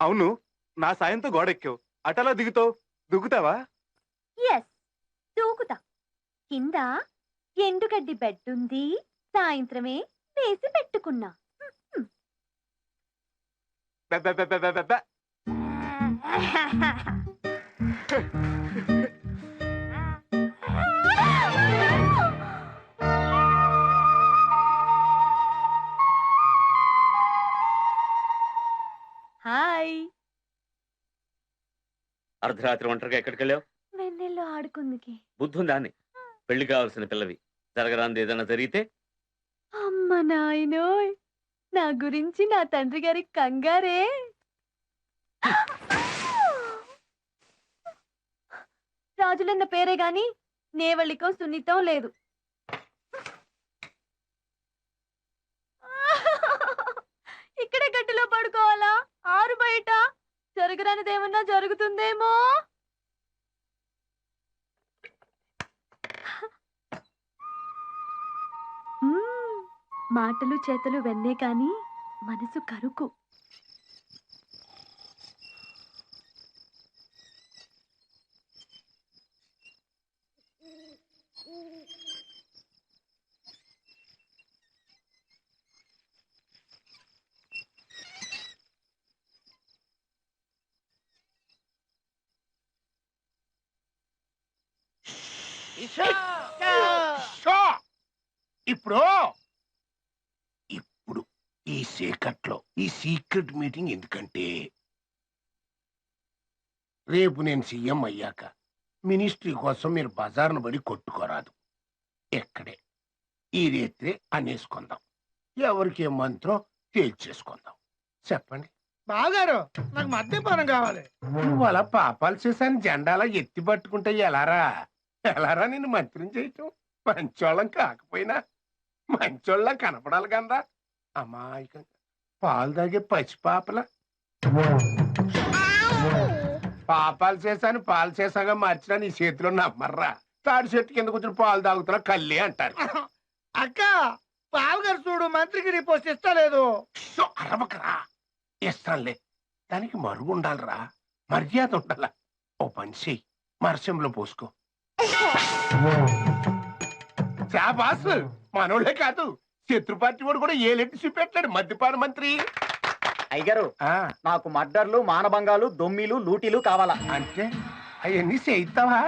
అవును, నా సాయంతో గోడెక్కావు, అటలా దిగుతావు, దిగుతావా? ఎస్, దూకుతా. కింద ఎండుగడ్డి బెడ్ ఉంది, సాయంత్రమే వేసి పెట్టుకున్నా. హాయ్. అర్ధరాత్రి ఒంటరిగా ఎక్కడికి వెళ్ళావు? వెన్నెల్లో ఆడుకుందికి. బుద్ధుందా అని? పెళ్లి కావాల్సిన పిల్లవి, జరగరాంది ఏదైనా జరిగితే? అమ్మ నాయనోయ్, నా గురించి నా తండ్రి గారి కంగారే. రాజులన్న పేరే గాని నేవళికం సున్నితం లేదు. ఇక్కడే గట్టిలో పడుకోవాలా? ఆరు బయట జరగరానిదేమన్నా జరుగుతుందేమో. మాటలు చేతలు వెన్నే కాని మనసు కరుకు. ఇప్పుడు ఇప్పుడు ఈ చీకట్లో ఈ సీక్రెట్ మీటింగ్ ఎందుకంటే, రేపు నేను సీఎం అయ్యాక మినిస్ట్రీ కోసం మీరు బజార్ను పడి కొట్టుకోరాదు. ఎక్కడే ఈ రేత్రే అనేసుకుందాం, ఎవరికి ఏ మంత్రం తేల్చేసుకుందాం. చెప్పండి బాగారు, నాకు మద్యపానం కావాలి. నువ్వు అలా పాపాలు చేశాను జెండాలా ఎత్తి పట్టుకుంటే ఎలారా ఎలారా నిన్ను మంత్రం చేయటం? మంచోళ్ళం కాకపోయినా మంచోళ్ళ కనపడాలి కదా. అమాయకంగా పాలు తాగే పచ్చి పాపల. పాపాలు చేశాను పాలు చేసాగా మార్చినా నీ చేతిలో నమ్మర్రా. తాడి చెట్టు కింద కూర్చొని పాలు తాగుతున్నా కళ్ళే అంటారు. అక్క, బావగారు చూడు, మంత్రికి నీ పోస్ట్ ఇస్తలేదు. అరవకరా, ఇస్తానులే. దానికి మరుగు ఉండాలిరా, మర్యాద ఉండాల. ఓ పని చెయ్యి, మరసంలో పోసుకో. శాబాస్, మనోళ్ళే కాదు శత్రు పార్టీ వాడు కూడా ఏలెట్టి చూపెట్టాడు మద్యపాన మంత్రి. అయ్యగారు నాకు మర్డర్లు మానభంగాలు దొమ్మిలు లూటీలు కావాలా. అంటే అవన్నీ చేయిస్తావా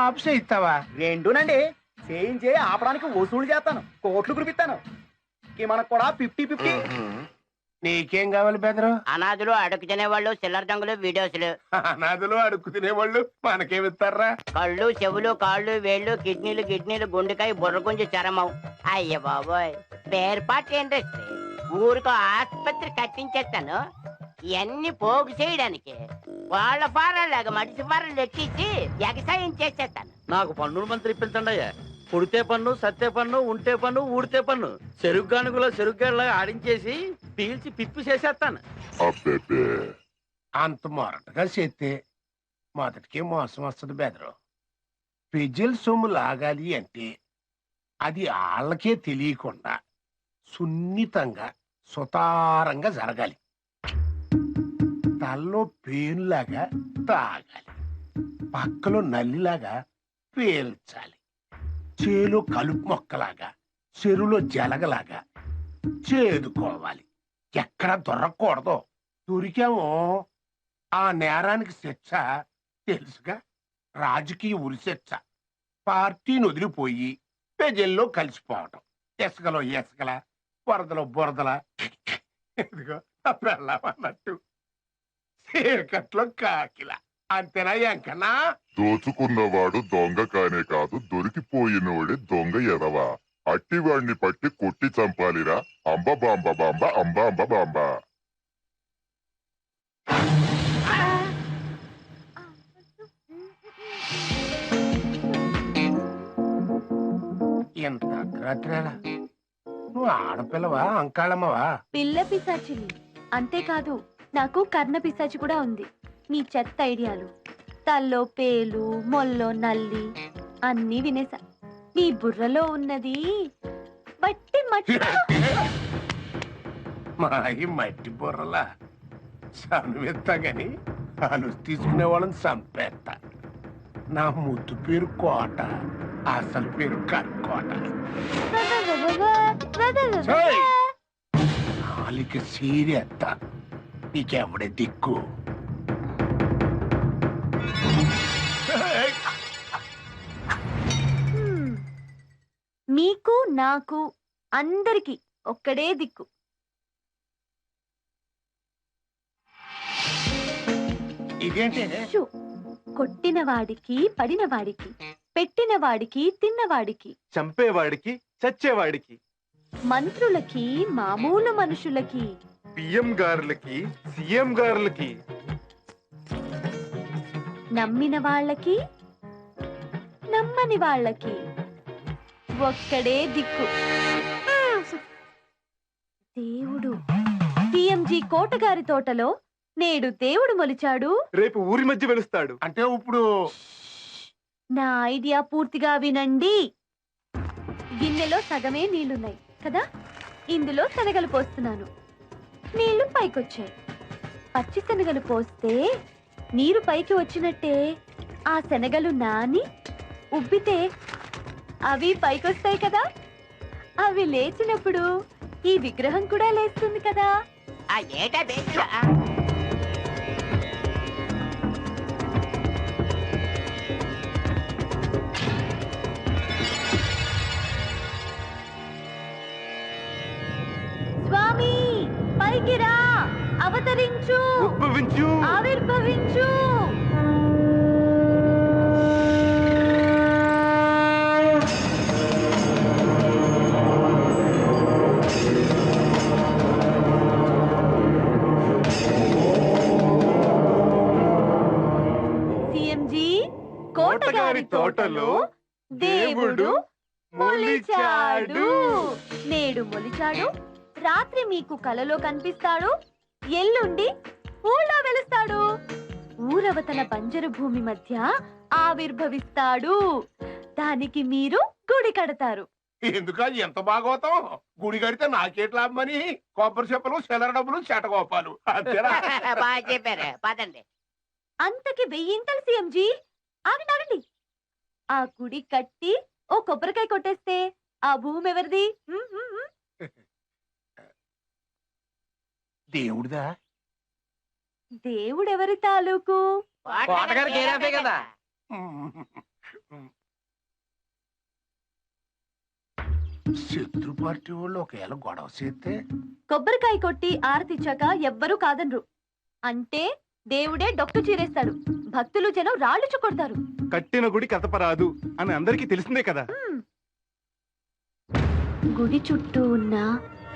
ఆపు చేయిస్తావా? రెండునండి. చేయించే ఆపడానికి వసూలు చేస్తాను, కోట్లు కురిపిస్తాను. మనకు కూడా 50-50. నీకేం కావాలి బెదరు? అనాథులు, అడుగు తినేవాళ్ళు, చిల్లర దొంగలు, వీడియోస్లు. అనాథులు అడుగు తినేవాళ్ళు మనకేమిస్తారా? కళ్ళు, చెవులు, కాళ్ళు, వేళ్ళు, కిడ్నీలు, గుండెకాయ, బుర్రగుంజి, చరమం. అయ్య బాబోయ్, పేర్పాటు ఇండస్ట్రీ. ఊరికో ఆసుపత్రి కట్టించేస్తాను. ఇవన్నీ పోగు చేయడానికి వాళ్ళ ఫారాలాగా మడిసి ఫారాలు ఎక్కించి ఎగసాయం చేసేస్తాను. నాకు పన్నుల మంత్రి ఇప్పించండి అయ్యా. పుడితే పన్ను, సత్తే పన్ను, ఉంటే పన్ను, ఊడితే పన్ను, చెరుకు గానుగులో చెరుకుగడలాగా ఆడించేసి పీల్చి పిప్పి చేసేస్తాను. అంత మొరటగా చేస్తే మొదటికే మోసం వస్తుంది బెదరు. ప్రజల సొమ్ము లాగాలి అంటే అది వాళ్ళకే తెలియకుండా సున్నితంగా సుతారంగా జరగాలి. తల్లో పేనులాగా తాగాలి, పక్కలో నల్లిలాగా పేల్చాలి, చేలో కలుపు మొక్కలాగా, చెరువులో జలగలాగా చేదుకోవాలి. ఎక్కడ దొరకకూడదు. దొరికామో ఆ నేరానికి శిక్ష తెలుసుగా, రాజకీయ ఉరిశిక్ష. పార్టీని వదిలిపోయి ప్రజల్లో కలిసిపోవటం. ఇసుకలో ఇసుకల, బురదలో బురదల, ఇదిగో అన్నట్టు చీకట్లో కాకిల. అంతేనా ఎంకన్నా? దోచుకున్నవాడు దొంగ కానే కాదు, దొరికిపోయినోడే దొంగ ఎదవా. అట్టివాడిని పట్టి కొట్టి చంపాలిరా. అంబ బాంబ బాంబ అంబ అంబ బాంబ. ఎంత అర్ధరాత్రేలా? నువ్వు ఆడపిల్లవా అంకాళమ్మవా? పిల్ల పిశాచిని. అంతేకాదు నాకు కర్ణ పిశాచి కూడా ఉంది. నీ చెత్త ఐడియాలు, తల్లో పేలు, మొల్లో నల్లి అన్నీ వినేసా. నీ బుర్రలో ఉన్నది బట్టి మట్టి. మాయి మట్టి బుర్రలా చనువెత్తా గాని అలుసు తీసుకునే వాళ్ళని చంపేస్తా. నా ముద్దు పేరు కోట, అసలు పేరు కక్కోట. నాలిక సీరెత్తా. నీకెవడే దిక్కు? మీకు నాకు అందరికి ఒక్కడే దిక్కు. ఇదేంటి? కొట్టిన వాడికి, పడిన వాడికి, పెట్టిన వాడికి, తిన్నవాడికి, చంపేవాడికి, చచ్చేవాడికి, మంత్రులకి, మామూలు మనుషులకి, పిఎం గారులకి, సీఎం గారులకి, నమ్మిన వాళ్ళకి, నమ్మని వాళ్ళకి ఒక్కడే దిక్కు. దేవుడు. పిఎంజీ కోటగారి తోటలో నేడు దేవుడు మొలిచాడు, రేపు ఊరి మధ్య వెలుస్తాడు. అంటే ఇప్పుడు నా ఐడియా పూర్తిగా వినండి. గిన్నెలో సగమే నీళ్లున్నాయి కదా, ఇందులో శనగలు పోస్తున్నాను. నీళ్లు పైకొచ్చాయి. పచ్చి శనగలు పోస్తే నీరు పైకి వచ్చినట్టే ఆ శనగలు నాని ఉబ్బితే అవి పైకొస్తాయి కదా. అవి లేచినప్పుడు ఈ విగ్రహం కూడా లేస్తుంది కదా. స్వామి పైకి రా, అవతరించు, ఉద్భవించు, ఆవిర్భవించు. సిఎంజీ కోటగారి తోటలో దేవుడు మొలిచాడు. నేడు మొలిచాడు, రాత్రి మీకు కలలో కనిపిస్తాడు, ఎల్లుండి ఊళ్ళో వెలుస్తాడు, ఊరవతల బంజరు భూమి మధ్య ఆవిర్భవిస్తాడు. దానికి మీరు గుడి కడతారు. ఎందుక ఎంత భాగవతం? గుడి కడితే నాకేట్ లాభమని కొబ్బరి చెప్పలు, చిల్లర డబ్బులు, చెటగోపాలు. చెప్పారు పదండి. అంతకి 1000 సీఎంజీ. ఆగండి ఆగండి. ఆ గుడి కట్టి ఓ కొబ్బరికాయ కొట్టేస్తే ఆ భూమి ఎవరిది? దేవుడిదా? దేవుడెవరి తాలూకు? కోటగారు కేరాఫే కదా. శత్రు పార్టీ వాళ్ళు ఒకవేళ గొడవ చేస్తే కొబ్బరికాయ కొట్టి ఆరతిచ్చాక ఎవ్వరూ కాదనరు. అంటే దేవుడే డొక్కు చీరేస్తాడు. భక్తులు జనం రాళ్ళు చుకొడతారు. కట్టిన గుడి కథపరాదు అని అందరికీ తెలిసిందే కదా. గుడి చుట్టూ ఉన్న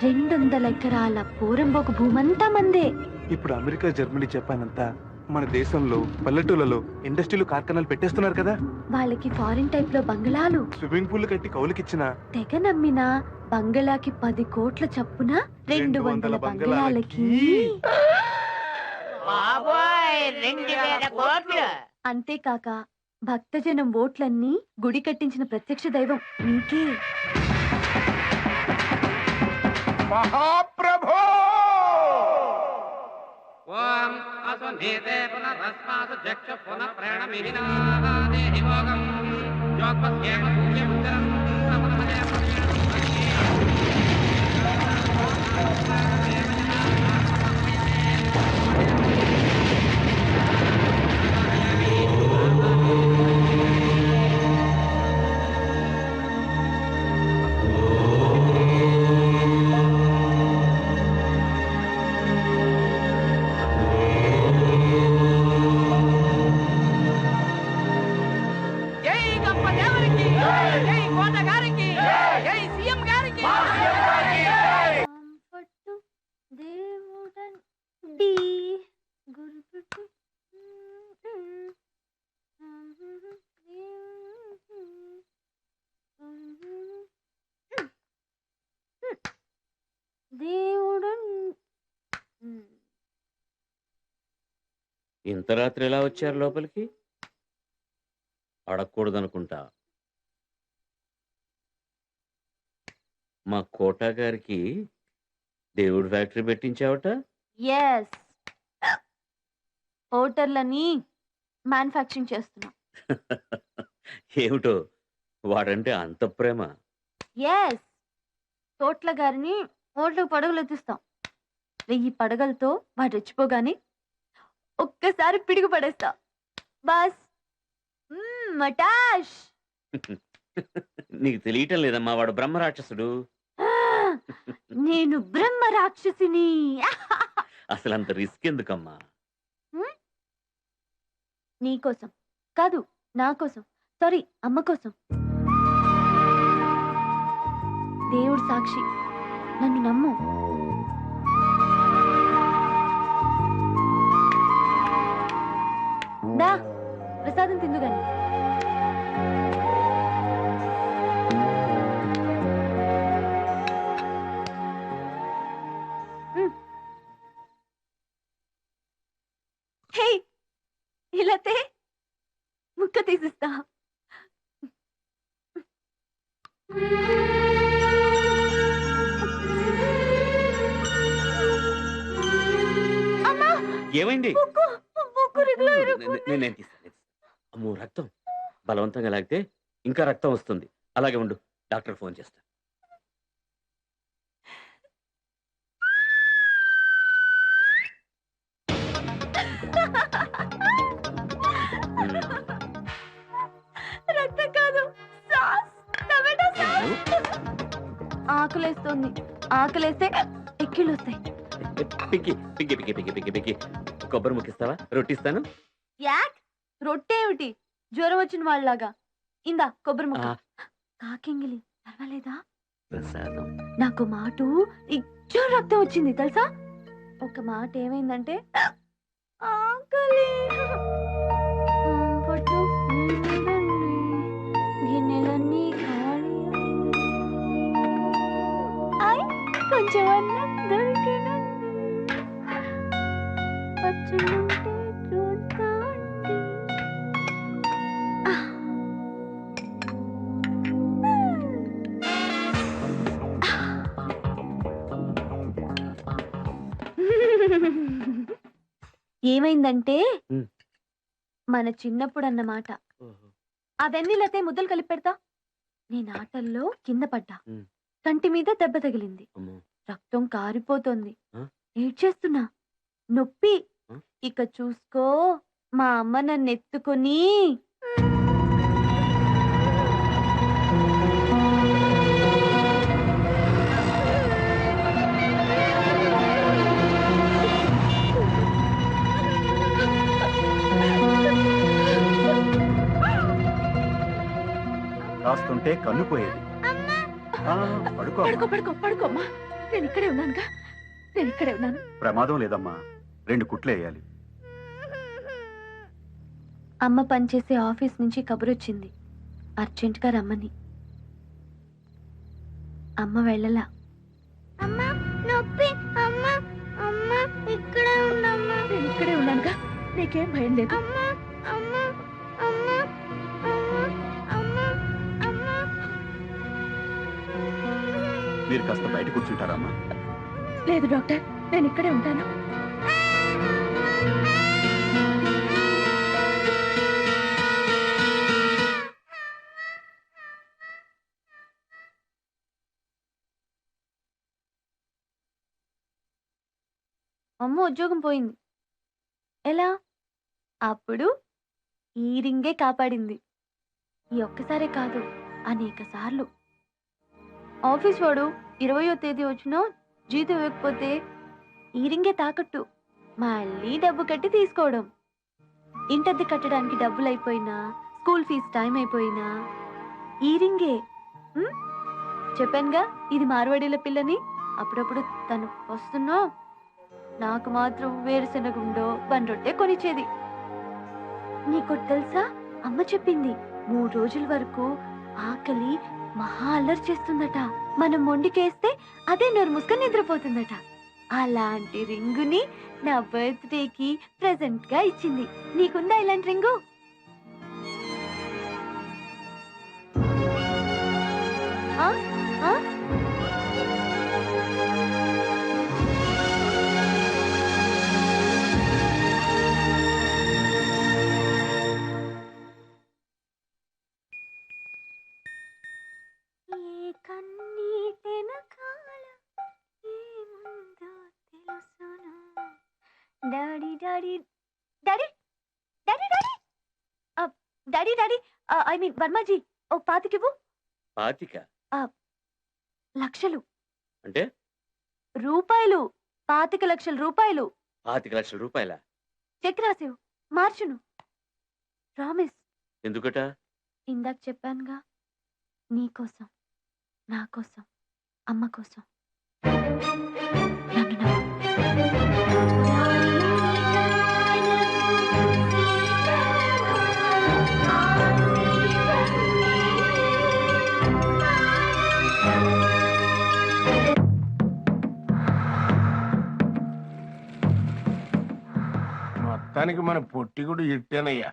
200 ఎకరాల పూరంబోకు భూమంతా మందే. ఇప్పుడు అమెరికా, జర్మనీ, జపాన్ అంతా మన దేశంలో పల్లెటూళ్ళలో ఇండస్ట్రీలు, కార్ఖానాలు పెట్టేస్తున్నారు కదా. వాళ్ళకి ఫారిన్ టైప్ లో బంగళాలు, స్విమ్మింగ్ పూల్ కట్టి కౌలుకిచ్చిన తెగ నమ్మిన బంగళాకి 10 కోట్ల చప్పున 200 బంగళాలకి బాబోయ్ 2000 కోట్లు. అంతేకాక భక్తజనం ఓట్లన్నీ గుడి కట్టించిన ప్రత్యక్ష దైవం నీకే. మహాప్రభో! ఓం అసునీతే పునరస్మాసు జక్ష పునః ప్రేణమిహినాదేహి భోగం యోగస్యేమ పూజ్యముచరం సమనమయ దేవుడు ఇంత రాత్రి ఎలా వచ్చారు లోపలికి? అడగకూడదనుకుంటా. మా కోటా గారికి దేవుడు ఫ్యాక్టరీ పెట్టించావట? ఎస్, ఓటర్లని మ్యానుఫ్యాక్చరింగ్ చేస్తున్నా. ఏమిటో వాడంటే అంత ప్రేమ? ఎస్, తోట్ల గారిని ఓట్లకు పడగలు ఎత్తిస్తాం. 1000 పడగలతో వాడు రెచ్చిపోగానే ఒక్కసారి పిడుగు పడేస్తా. బస్ మటాష్. నీకు తెలియటం లేదమ్మా, వాడు బ్రహ్మ రాక్షసుడు. నేను బ్రహ్మ రాక్షసిని. అసలు అంత రిస్క్ ఎందుకమ్మా? నీకోసం కాదు, నా కోసం, సారీ అమ్మ కోసం. దేవుడు సాక్షి, నన్ను నమ్ము. దా ప్రసాదం తిందుగాని. హే, ఇలా ముక్క తీసిస్తా. ఏమైంది? నేను తీస్తాను. అమ్మో, రక్తం బలవంతంగా లాగితే ఇంకా రక్తం వస్తుంది. అలాగే ఉండు, డాక్టర్ ఫోన్ చేస్తా. రక్తం కాదు, సాస్, టమాటో సాస్. ఆకలేస్తుంది. ఆకలేస్తే ఎక్కిళ్ళు వస్తాయి. పిక్కి పిక్కి పిక్కి పిక్కి పిక్కి పిక్కి కొబ్బరి ముక్కిస్తావా? రొట్టిస్తాను. యాక్, రొట్టె ఏమిటి? జ్వరం వచ్చిన వాళ్ళలాగా. ఇందా కొబ్బరి ముక్క. కాకింగిలి పర్వాలేదా? ప్రసాదం. నాకు మాట ఇచ్చో రక్తం వచ్చింది తెలుసా. ఒక మాట ఏమైందంటే ఆకలి. పట్టు గిన్నెలన్నీ ఖాళీ. కొంచెం అన్నం దొరికిన పచ్చులుంటే చూస్తా. ఏమైందంటే మన చిన్నప్పుడు అన్నమాట. అవెన్నీలతే ముద్దలు కలిపి పెడతా. నేను ఆటల్లో కింద పడ్డా. కంటి మీద దెబ్బ తగిలింది. రక్తం కారిపోతుంది. ఏడ్చేస్తున్నా, నొప్పి. ఇక చూసుకో, మా అమ్మ నన్ను ఎత్తుకొని రాస్తుంటే కన్ను పోయేది. పడుకో పడుకో పడుకో పడుకోమ్మా. నేను ఇక్కడే ఉన్నానుగా, నేను ఇక్కడే ఉన్నాను. ప్రమాదం లేదమ్మా, 2 కుట్లు వేయాలి. అమ్మ పనిచేసే ఆఫీస్ నుంచి కబురొచ్చింది, అర్జెంటుగా రమ్మని. అమ్మ వెళ్ళలా. అమ్మా నొప్పి, అమ్మా అమ్మా ఇక్కడే ఉండమ్మా. నేను ఇక్కడే ఉన్నానుగా, నీకేం భయం లేదు. అమ్మా అమ్మా అమ్మా అమ్మా అమ్మా అమ్మా. మీరు కాస్త బయట కూర్చుంటారమ్మా. లేదు డాక్టర్, నేను ఇక్కడే ఉంటాను. అమ్మ ఉద్యోగం పోయింది. ఎలా? అప్పుడు ఈ రింగే కాపాడింది. ఈ ఒక్కసారే కాదు, అనేక సార్లు. ఆఫీస్ వాడు 20వ తేదీ వచ్చినా జీతం ఇవ్వకపోతే ఈ రింగే తాకట్టు, మళ్ళీ డబ్బు కట్టి తీసుకోవడం. ఇంటద్దె కట్టడానికి డబ్బులు అయిపోయినా, స్కూల్ ఫీజు టైం అయిపోయినా ఈ రింగే. చెప్పానుగా, ఇది మార్వాడీల పిల్లని. అప్పుడప్పుడు తను వస్తున్నా నాకు మాత్రం వేరుశెనగుండో బండొట్టే కొనిచ్చేది. నీకు తెలుసా, అమ్మ చెప్పింది 3 రోజుల వరకు ఆకలి మహా అల్లరి చేస్తుందట. మనం మొండికేస్తే అదే నోరు మూసుకొని నిద్రపోతుందట. అలాంటి రింగుని నా బర్త్డేకి ప్రెజెంట్ గా ఇచ్చింది. నీకుందా ఇలాంటి రింగు? ఆ? ఆ? Daddy daddy daddy daddy daddy daddy daddy I mean వర్మాజీ, ఓ 25 ఇవ్వు. 25 లక్షలు అంటే? రూపాయలు. 25 లక్షల రూపాయలు. 25 లక్షల రూపాయల? చెక్ రాసేవు, మార్చును. ప్రామిస్. ఎందుకట? ఇందాక చెప్పానుగా, నీకోసం, నా కోసం, అమ్మ కోసం. నన్ను నమ్ము. మొత్తానికి మన పొట్టి కూడా ఇట్టేనయ్యా.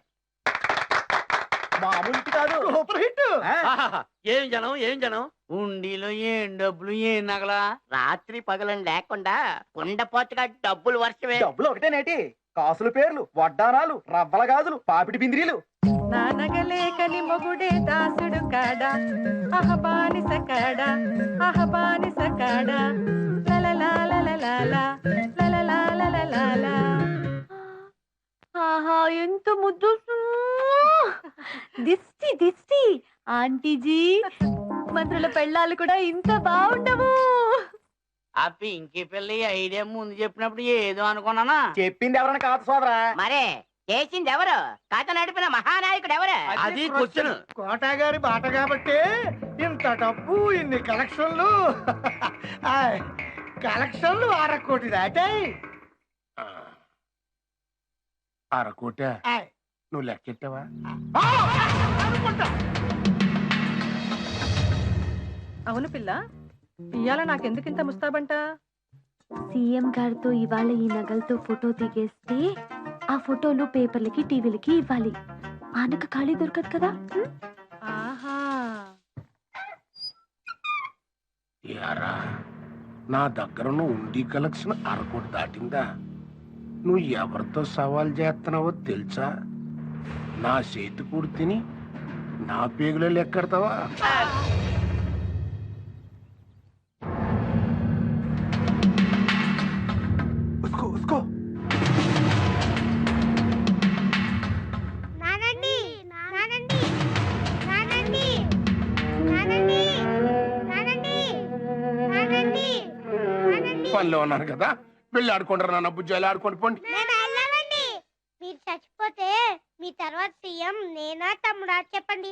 మామూలు కాదు, సూపర్ హిట్. ఏం జనం, ఏం జనం. ఉండిలో ఏం డబ్బులు, ఏం నగలా, రాత్రి పగలని లేకుండా కుండపోతగా డబ్బులు వర్షమే. డబ్బులు ఒకటేనేటి, కాసుల పేర్లు, వడ్డానాలు, రవ్వల గాజులు, పాపిడి బిందిరీలు. నా నగలేకని మొగుడే దాసుడు కాడా, అహబానిస కాడా, అహబానిస కాడా, లలలాలలలాలా, లలలాలలలాలా. ఆహా, ఎంత ముద్దు. దిష్టి దిష్టి. ఆంటీజీ, మంత్రుల పెళ్ళాలు కూడా ఇంత బాగుండవు. ఆ పింకీ పిల్ల ఐడియా ముందు చెప్పినప్పుడు ఏదో అనుకున్నానా. చెప్పింది ఎవరన్నా కాదు సోదరా. మరే చేసింది ఎవరు? కథ నడిపిన మహానాయకుడు ఎవరు? అది క్వశ్చన్. కోట గారి బాట కాబట్టి ఇంత డబ్బు, ఇన్ని కలెక్షన్లు. కలెక్షన్లు 1/2 కోటి దాటాయి. 1/2 కోటి? నువ్వు లెక్కెట్టావా? అవును పిల్ల, ఇయ్యాల నాకెందుకింత ముస్తాబంట? సీఎం గారితో ఇవాళ ఈ నగలతో ఫోటో దిగేస్తే ఆ ఫోటోలు పేపర్లకి, టీవీలకి ఇవ్వాలి. ఆనక ఖాళీ దొరకదు కదా. ఆహా, యారా, నా దగ్గర ఉండి కలెక్షన్ 1/2 కోటి దాటిందా? నువ్వు ఎవరితో సవాల్ చేస్తున్నావో తెలుసా? నా చేతి కూడి తిని నా పేగులో లెక్కెడతావా? పనిలో ఉన్నాను కదా, వెళ్ళి ఆడుకుంటారు నాన్న, బుజ్జాలు ఆడుకోండి పోండి. మీరు చచ్చిపోతే మీ తర్వాత సీఎం నేనా తమ్ముడా చెప్పండి.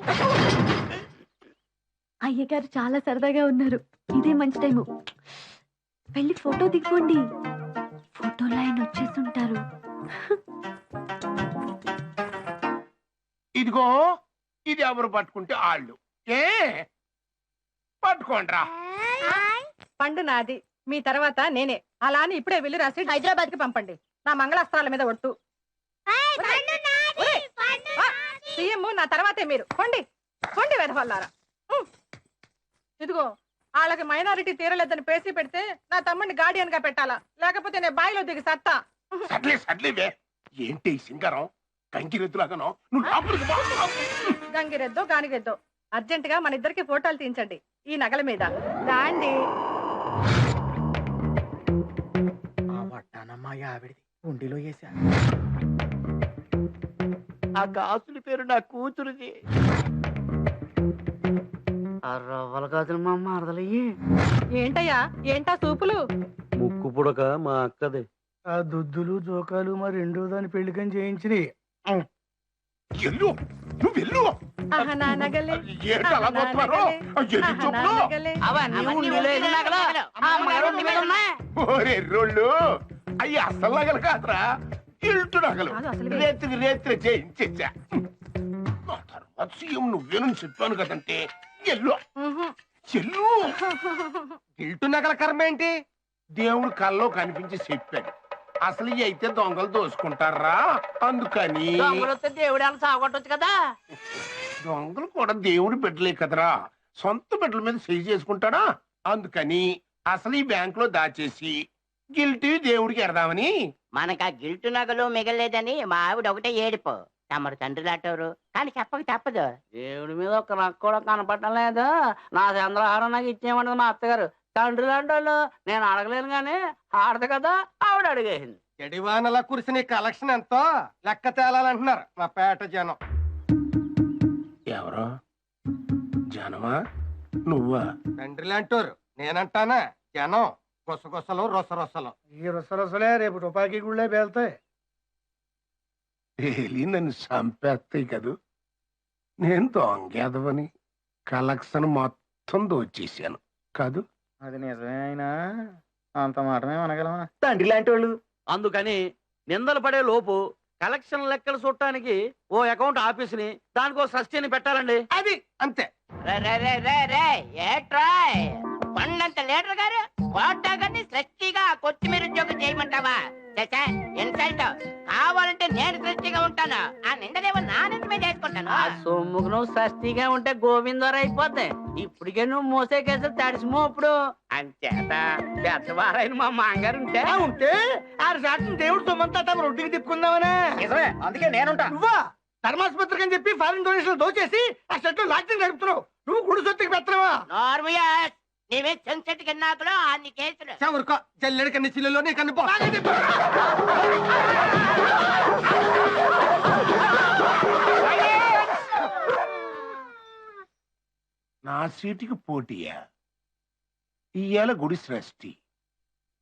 అయ్యగారు చాలా సరదాగా ఉన్నారు. ఇదే మంచి టైము. వెళ్ళి ఫోటో దిక్కోండి. ఫోటోలో ఆయన వచ్చేస్తుంటారు. ఇదిగో ఇది ఎవరు పట్టుకుంటే వాళ్ళు పట్టుకోండిరా. పండు నాది, మీ తర్వాత నేనే. అలా అని ఇప్పుడే వెళ్ళి రాసి హైదరాబాద్ కి పంపండి. నా మంగళాస్త్రాల మీద ఒట్టు. సీఎం నా తర్వాతే మీరు. కొండి కొండి వెధవల్లారా. ఇదిగో వాళ్ళకి మైనారిటీ తీరలేదని పేసి పెడితే నా తమ్ముడిని గార్డియన్ గా పెట్టాలా, లేకపోతే నేను బాయిలో దిగి సత్తా. సర్లే ఏంటి సింగారం కంకిరెద్దులాగానో నువ్వు లోపలికి పో. గంగిరెద్దో గానిగెద్దో అర్జెంట్ గా మన ఇద్దరికి ఫోటోలు తీయించండి ఈ నగల మీద. రాండి. ఉండిలో వేసా. ఆ గాజుల పేరు నా కూతురుది. ఆ రవ్వల గాజులు మా మరదలయ్యి. ఏంటయ్యా ఏంటా సూపులు? ముక్కు పుడక మా అక్కదే. ఆ దుద్దులు జోకాలు మా రెండో దాని పెళ్లికని చేయించినాయి. నువ్వు వెళ్ళు. నా నగలే రోళ్ళు అయ్యి అసలు నగలు కాదురా, ఇల్టు నగలు. రేత్రి చేయించా. తర్వాత సీఎం నువ్వేనని చెప్పాను కదంటే ఎల్లు ఎల్లు. ఇల్టు నగల కర్మ ఏంటి? దేవుడు కల్లో కనిపించి చెప్పాడు. అసలు ఇవి అయితే దొంగలు దోసుకుంటారా, అందుకని. దేవుడు అని సాగొట్టొచ్చు కదా. దొంగలు కూడా దేవుడి బిడ్డలే కదరా, సొంత బిడ్డల మీద సరి చేసుకుంటాడా, అందుకని అసలు ఈ బ్యాంక్ లో దాచేసి గిల్టీ దేవుడికి ఎడదామని. మనకు ఆ గిల్టు నగలు మిగలేదని మా ఆవిడ ఒకటే ఏడిపో. తమరు తండ్రి లాంటవరు కానీ చెప్పక తప్పదు. దేవుడి మీద ఒక నాకు కూడా కనపడటం లేదు. నా చంద్రహారం నాకు ఇచ్చేయమంటది మా అత్తగారు. తండ్రి లాంటి వాళ్ళు నేను అడగలేను గాని ఆడదు కదా, ఆవిడ అడిగేసింది. చెడివానలా కురిసిన కలెక్షన్ ఎంతో లెక్క తేలాలంటున్నారు మా పేట జనం. ఎవరో జనమా నువ్వా? తండ్రి లాంటోరు నేనంటానా? జనం గుసగుసలు రొసరొసలు. ఈ రొసరొసలే రేపు తుపాకీ గుళ్ళే పేలుతాయి. నన్ను చంపేస్తాయి కదూ. నేను దొంగేదవని కలెక్షన్ మొత్తం దోచేశాను కాదు. అది నిజమే అయినా అంత మాటమే అనగలమా? తండ్రి లాంటి వాళ్ళు. అందుకని నిందలు పడే లోపు కలెక్షన్ లెక్కలు చూడటానికి ఓ అకౌంట్ ఆఫీస్ని దానికో సస్టైన్ పెట్టాలండి. అది అంతే. పండంత లీడర్ గారు కోటాగాన్ని సృష్టిగా కొత్తిమీర ఉద్యోగం చేయమంటావా? ఇన్సల్ట్. కావాలంటే నేను సృష్టిగా ఉంటాను. ఆ నిందనేమో నా నిందమే చేసుకుంటాను. సొమ్ముకు నువ్వు సృష్టిగా ఉంటే గోవిందర అయిపోద్ది. ఇప్పటికే నువ్వు మోసే కేసులు తడిసిమో ఇప్పుడు. అంచేత పెద్దవారైన మా మాంగారు ఉంటే ఆరు శాతం దేవుడు సొమ్మంతా తమ రొట్టికి తిప్పుకుందామనే. నిజమే, అందుకే నేనుంటా. నువ్వా ధర్మాసుపత్రికి అని చెప్పి ఫారిన్ డొనేషన్ దోచేసి ఆ షర్టు లాక్డౌన్ గడుపుతున్నావు. నువ్వు గుడి సొత్తుకి పెత్తనవా? నార్మల్ నీవే చెంచటి కిన్నాకులో అన్ని కేసులు. చవరుకో జల్లెడి కన్ని చిల్లులోనే కన్ను నా సీటుకి పోటీయా? ఇయ్యాల గుడి సృష్టి,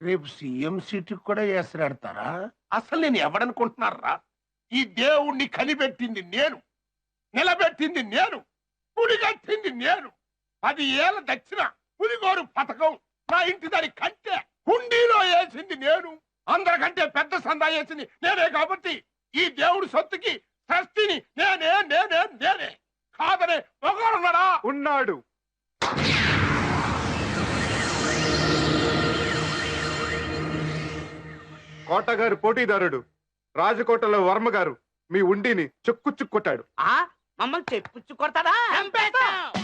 రేపు సీఎం సీటుకి కూడా వేసరాడతారా? అసలు నేను ఎవడనుకుంటున్నారా? ఈ దేవుణ్ణి కనిపెట్టింది నేను, నిలబెట్టింది నేను, గుడి కట్టింది నేను. 10 ఏళ్ల దక్షిణ పులిగోరు పథకం నా ఇంటి దాని కంటే హుండీలో వేసింది నేను. అందరికంటే పెద్ద సందా వేసింది నేనే. కాబట్టి ఈ దేవుడి సొత్తుకి ట్రస్టీని నేనే నేనే నేనే. కాదనే ఒకరున్నాడా? ఉన్నాడు. కోటగారు పోటీదారుడు రాజకోటలో వర్మ గారు మీ ఉండిని చెక్కు కొట్టాడు. మమ్మల్ని చెప్పుచ్చు కొడతాడా?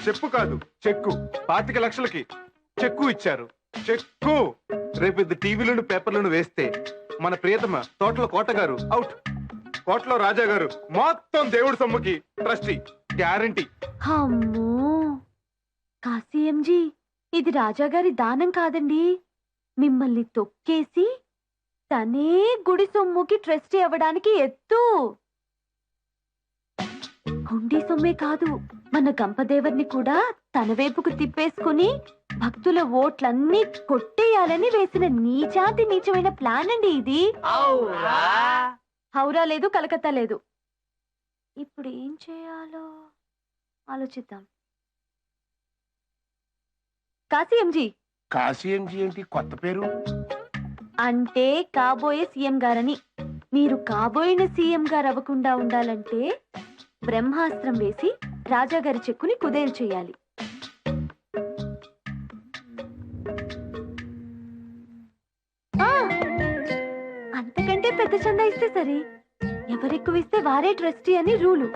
చెప్పు కాదు చెక్కు. 25 లక్షలకి చెక్కు ఇచ్చారు. చెక్కు రేపు ఇది టీవీలను పేపర్లను వేస్తే మన ప్రియతమ తోటలో కోటగారు అవుట్. కోటలో రాజా గారు మొత్తం దేవుడి సొమ్ముకి ట్రస్టీ గ్యారంటీ. అమ్మో కాశీఎంజీ, ఇది రాజాగారి దానం కాదండి. మిమ్మల్ని తొక్కేసి తనే గుడి సొమ్ముకి ట్రస్టీ అవ్వడానికి ఎత్తు. హుండీ సొమ్మే కాదు, మన గంపదేవర్ని కూడా తన వైపుకు తిప్పేసుకుని భక్తుల ఓట్లన్నీ కొట్టేయాలని వేసిన నీచమైన ప్లాన్ అండి ఇది. హౌరా లేదు, కలకత్తా లేదు. ఇప్పుడు ఏం చేయాలో ఆలోచిద్దాం. కాశీ ఎంజీ. కాశీ ఎంజీ ఏంటి కొత్త పేరు? అంటే కాబోయే సీఎం గారని. మీరు కాబోయిన సీఎం గారు అవ్వకుండా ఉండాలంటే బ్రహ్మాస్త్రం వేసి రాజాగారి చెక్కుని కుదేలు చేయాలి. అంతకంటే పెద్ద చందా ఇస్తే సరే. ఎవరెక్కువ ఇస్తే వారే ట్రస్టీ అని రూలు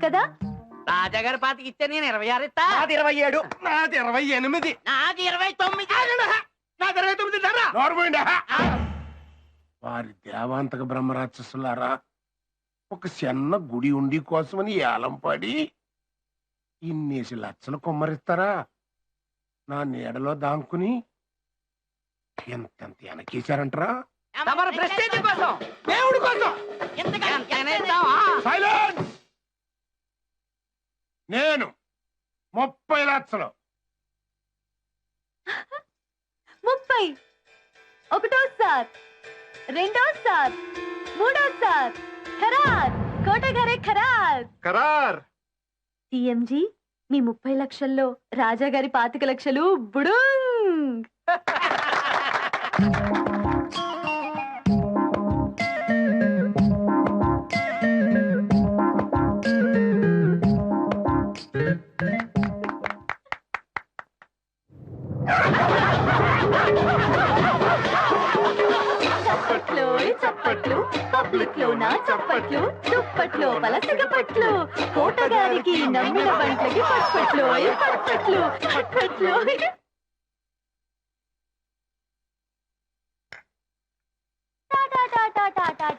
కదా. రాజాగారి పాతికి ఇస్తే నేను 26 ఇస్తా. నాది 27. నాది 28. నాది 29. నాది 29. వారి దేవాంతక బ్రహ్మరాక్షసులారా, ఒక చిన్న గుడి ఉండి కోసమని ఏలం పడి ఇన్నేసి లక్షలు కొమ్మరిస్తారా? నా నీడలో దాంకుని ఎంతెంత వెనకేశారంటరా? తమరు ప్రెస్టేజ్ కోసం, దేవుడి కోసం సైలెన్స్! నేను 30 లక్షలు. 30. ఒకటోసారి, రెండోసారి, మూడోసారి. ఖరార్. కోటగారే ఖరార్. ఖరార్. సీఎంజీ, మీ 30 లక్షల్లో రాజాగారి 25 లక్షలు బుడుంగ్. చప్పట్లు పబ్లిక్ లో నా చప్పట్లు, దుప్పట్లో పలసగపట్లు, కోటగారికి నమ్మిన వంటకి పట్పట్లు పట్పట్లు పట్పట్లు.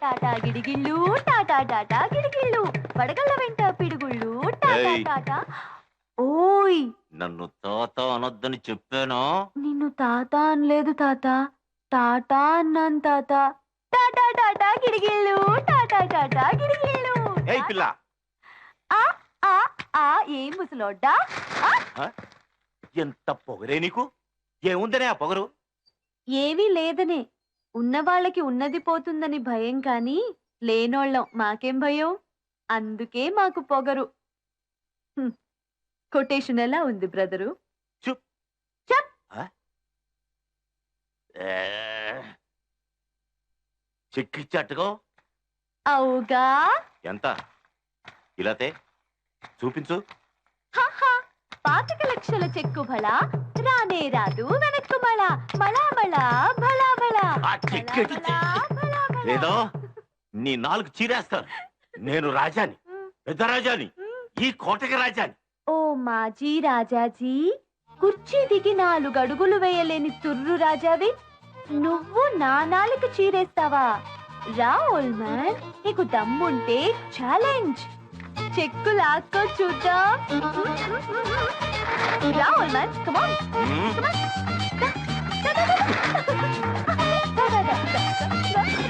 టాటా గిడిగిళ్ళు, టాటా గిడిగిళ్ళు, పడగళ్ళ వెంట పిడుగుళ్ళు. టాటా. ఓయ్, నన్ను తాత అనొద్దని చెప్పానా? నిన్ను తాత అనలేదు తాత, టాటా అన్నాను తాత. టాటా గిడిగిళ్ళు, టాటా గిడిగిళ్ళు. ఏయ్ పిల్ల, ఏం ముసలోడ్డా? ఎంత పొగరే నీకు? ఏముందనే ఆ పొగరు? ఏమీ లేదనే. ఉన్నవాళ్ళకి ఉన్నది పోతుందని భయం, కానీ లేనోళ్ళం మాకేం భయం. అందుకే మాకు పొగరు. కొటేషన్ ఎలా ఉంది బ్రదరు? చూప్. చెక్కిచ్చట్టుకో. అవుగా. ఎంత? ఇలాతే చూపించు. 25 లక్షల చెక్కు భళ, రానే రాదు వెనక్కు మళ, మళ మళ భళ భళ. లేదో నీ 4 చీరేస్తాను. నేను రాజాని, పెద్ద రాజాని, ఈ కోటకి రాజాని. ఓ మాజీ రాజాజీ, కుర్చీ దిగి 4 అడుగులు వేయలేని తుర్రు రాజావి నువ్వు నా 4 చీరేస్తావా? రా ఓల్డ్ మ్యాన్, నీకు దమ్ముంటే ఛాలెంజ్. చెక్కు లాక్కో చూద్దాం. రా ఓల్డ్ మ్యాన్, కమ్ ఆన్.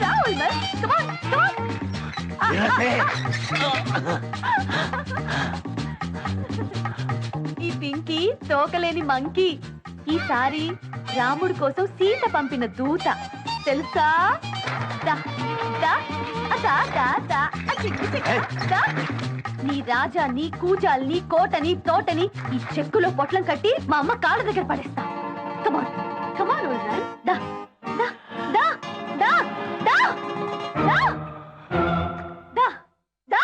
రా old man, come on, come on. ఈ పింకీ తోకలేని మంకీ ఈసారి రాముడి కోసం సీత పంపిన దూత తెలుసా? నీ రాజా, నీ కూజాల్, నీ కోటని, తోటని ఈ చెక్కులో పొట్లం కట్టి మా అమ్మ కాళ్ళ దగ్గర పడేస్తా. కమాన్ కమాన్ ఓల్డ్ మ్యాన్, దా దా దా దా దా దా దా దా.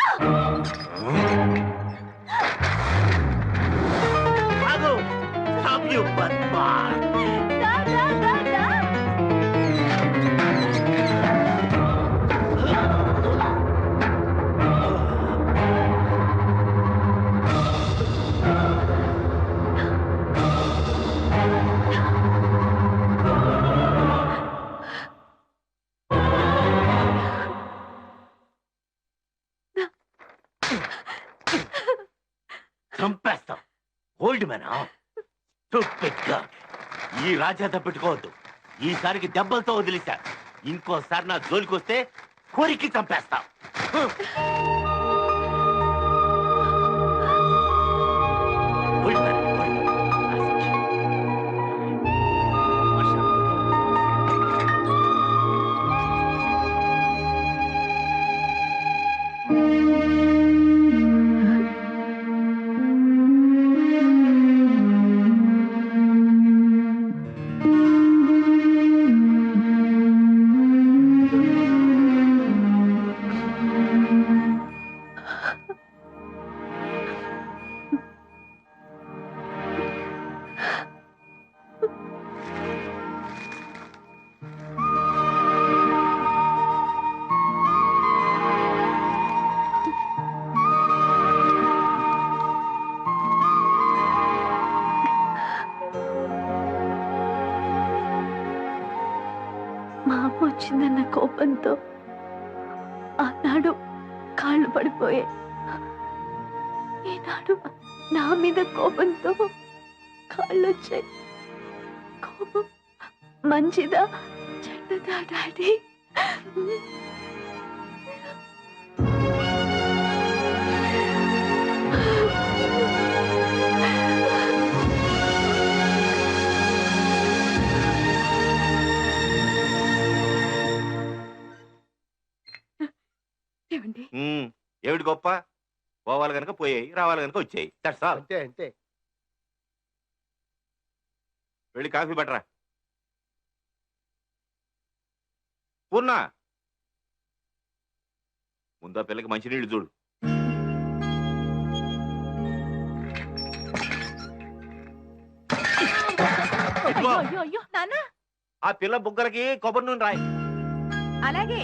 Stop you, bastard! చంపేస్తాం. ఓల్డ్ మ్యాన్, ఈ రాజాతో పెట్టుకోవద్దు. ఈసారికి దెబ్బలతో వదిలేశా. ఇంకోసారి నా జోలికి వస్తే కోరికి చంపేస్తా. వచ్చిందన్న కోపంతో ఆనాడు కాళ్ళు పడిపోయాయి. ఈనాడు నా మీద కోపంతో కాళ్ళు వచ్చాయి. కోపం మంచిదా చెడ్డదా డాడీ? ఏమిటి గొప్ప? పోవాలి కనుక పోయాయి, రావాలి కనుక వచ్చాయి. అంతే అంతే. వెళ్ళి కాఫీ పట్టరా. పూర్ణ, ముందా పిల్లకి మంచినీళ్ళు చూడు. ఆ పిల్ల బుగ్గలకి కొబ్బరి నూనె రాయి. అలాగే.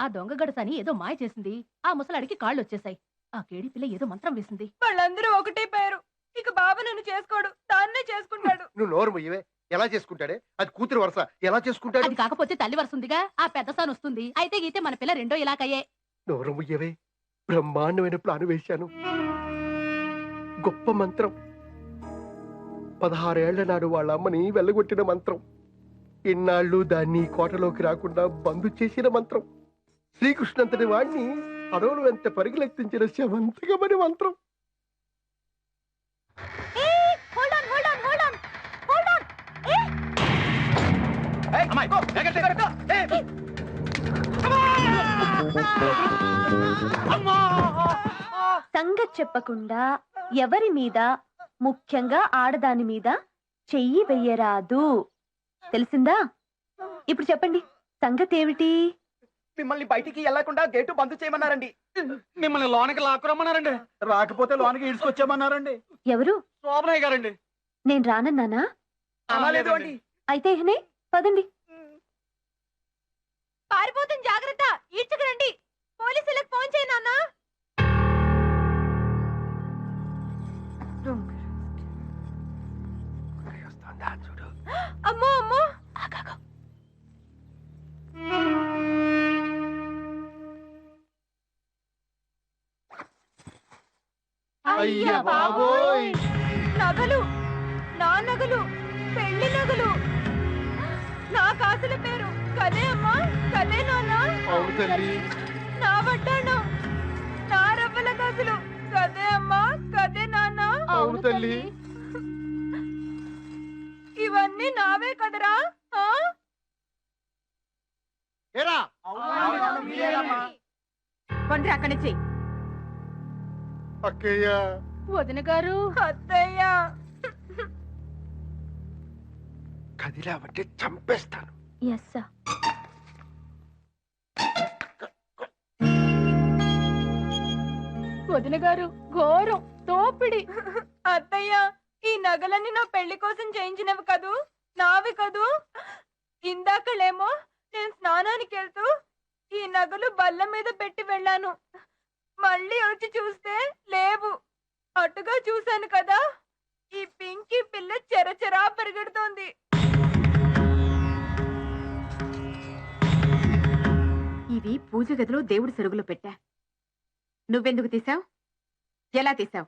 ఆ దొంగ గడసని ఏదో మాయ చేసింది. ఆ ముసలాడికి కాళ్ళు వచ్చేసాయి. ఆ కేడి పిల్ల ఏదో మంత్రం వేసింది. వాళ్ళందరూ ఒకటే పేరు. ఇక బాబు నన్ను చేసుకోడు, దాన్నే చేసుకుంటాడు. నువ్వు నోరు ముయ్యవే. ఎలా చేసుకుంటాడే? అది కూతురు వరుస. ఎలా చేసుకుంటాడు? అది కాకపోతే తల్లి వరుసందిగా. ఆ పెద్ద సాన్ వస్తుంది. అయితే గీతే మన పిల్ల రెండో ఇలాకయ్యే. నోరు ముయ్యవే. బ్రహ్మాండమైన ప్లాను వేశాను. గొప్ప మంత్రం. 16 ఏళ్ల నాడు వాళ్ళ అమ్మని వెళ్ళగొట్టిన మంత్రం. ఇన్నాళ్ళు దాన్ని కోటలోకి రాకుండా బంధు చేసిన మంత్రం. శ్రీకృష్ణంతటి వాడిని అడవులు ఎంత పరుగులెత్తించిన శవంతకమని మంత్రం. సంగతి చెప్పకుండా ఎవరి మీద, ముఖ్యంగా ఆడదాని మీద చెయ్యి వెయ్యరాదు. తెలిసిందా? ఇప్పుడు చెప్పండి, సంగతి ఏమిటి? మిమ్మల్ని బయటికి వెళ్లకుండా గేటు బంద్ చేయమన్నారండి. మిమ్మల్ని లోనికి లాక్కురమ్మన్నారండి. రాకపోతే లోనికి ఈడ్చుకొచ్చామన్నారండి. ఎవరు? శోభనయ్య గారండి. నేను రానన్నానా? అలాలేదు అండి. అయితే ఇహనే పదండి. పారిపోతుంది, జాగ్రత్త. ఈడ్చుకురండి. పోలీసులకు ఫోన్ చేయి నాన్న. అమ్మో అమ్మో. అయ్యా బాబోయ్. నగలు, నా నగలు, పెళ్లి నగలు, నా కాసుల పేరు. కదే అమ్మా, కదే నాన్న. అవును తల్లి. నా వడ్డాణం, నా రవ్వల గాజులు. కదే అమ్మా, కదే నాన్న. అవును తల్లి. ఇవన్నీ నావే కదరా? ఏరా కొండ్రి అక్కడి నుంచి. అక్కయ్య. వదిన గారు. అత్తయ్య. కదిలావంటే చంపేస్తాను. Yes sir. వదిన గారు, ఘోరం, తోపిడి. అత్తయ్య, ఈ నగలన్నీ నా పెళ్లి కోసం చేయించినవి కదూ, నావి కదూ. ఇందాకలేమో నేను స్నానానికి వెళ్తూ ఈ నగలు బల్ల మీద పెట్టి వెళ్ళాను. మళ్ళీ వచ్చి చూస్తే లేవు. అటుగా చూశాను కదా, ఈ పింకీ పిల్ల చెరచెరా పరిగెడుతోంది. ఇవి పూజ గదిలో దేవుడి సరుగులో పెట్టా. నువ్వెందుకు తీసావు? ఎలా తీసావు?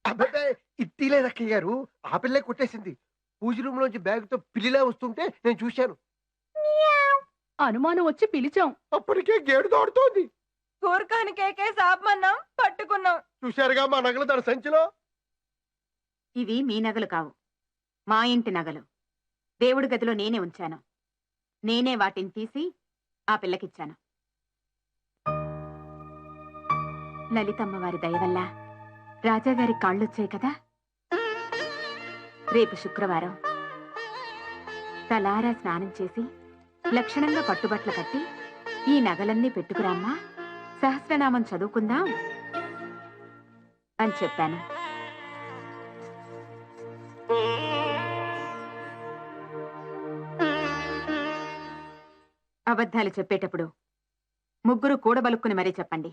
అబ్బాయి ఇట్టిలేదు అక్కయ్య గారు. ఆ పిల్లే కొట్టేసింది. పూజ రూమ్ లోంచి బ్యాగ్ తో పిల్లిలా వస్తుంటే నేను చూశాను. అనుమానం వచ్చి పిలిచాం. అప్పటికే గేడు దాడుతోంది. కూరకానికేకే సాపమన్నాం, పట్టుకున్నాం. చూశారుగా మా నగలు దాని సంచిలో. ఇవి మీ నగలు కావు, మా ఇంటి నగలు. దేవుడి గదిలో నేనే ఉంచాను. నేనే వాటిని తీసి ఆ పిల్లకిచ్చాను. లలితమ్మ వారి దయ వల్ల రాజాగారి కాళ్ళొచ్చాయి కదా. రేపు శుక్రవారం తలారా స్నానం చేసి లక్షణంగా పట్టుబట్లు కట్టి ఈ నగలన్నీ పెట్టుకురామ్మా, సహస్రనామం చదువుకుందాం అని చెప్పాను. అబద్ధాలు చెప్పేటప్పుడు ముగ్గురు కూడబలుక్కుని మరీ చెప్పండి.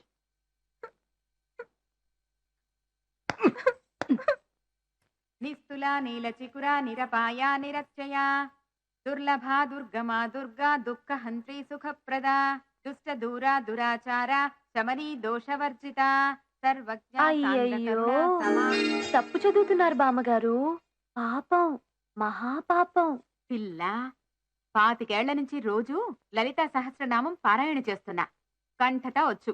నిస్తులా నీలచికురా నిరపాయా నిరచ్చయా దుర్లభా దుర్గమా దుర్గా దుఃఖహంత్రి సుఖప్రదా దుష్ట దూరా దురాచార శమనీ దోషవర్జిత సర్వజ్ఞ అయ్యయ్యో తప్పు చదువుతున్నారు బామ్మగారు. పాపం, మహాపాపం. పిల్ల 25 ఏళ్ల నుంచి రోజు లలితా సహస్రనామం పారాయణ చేస్తున్నా. కంఠతా వచ్చు.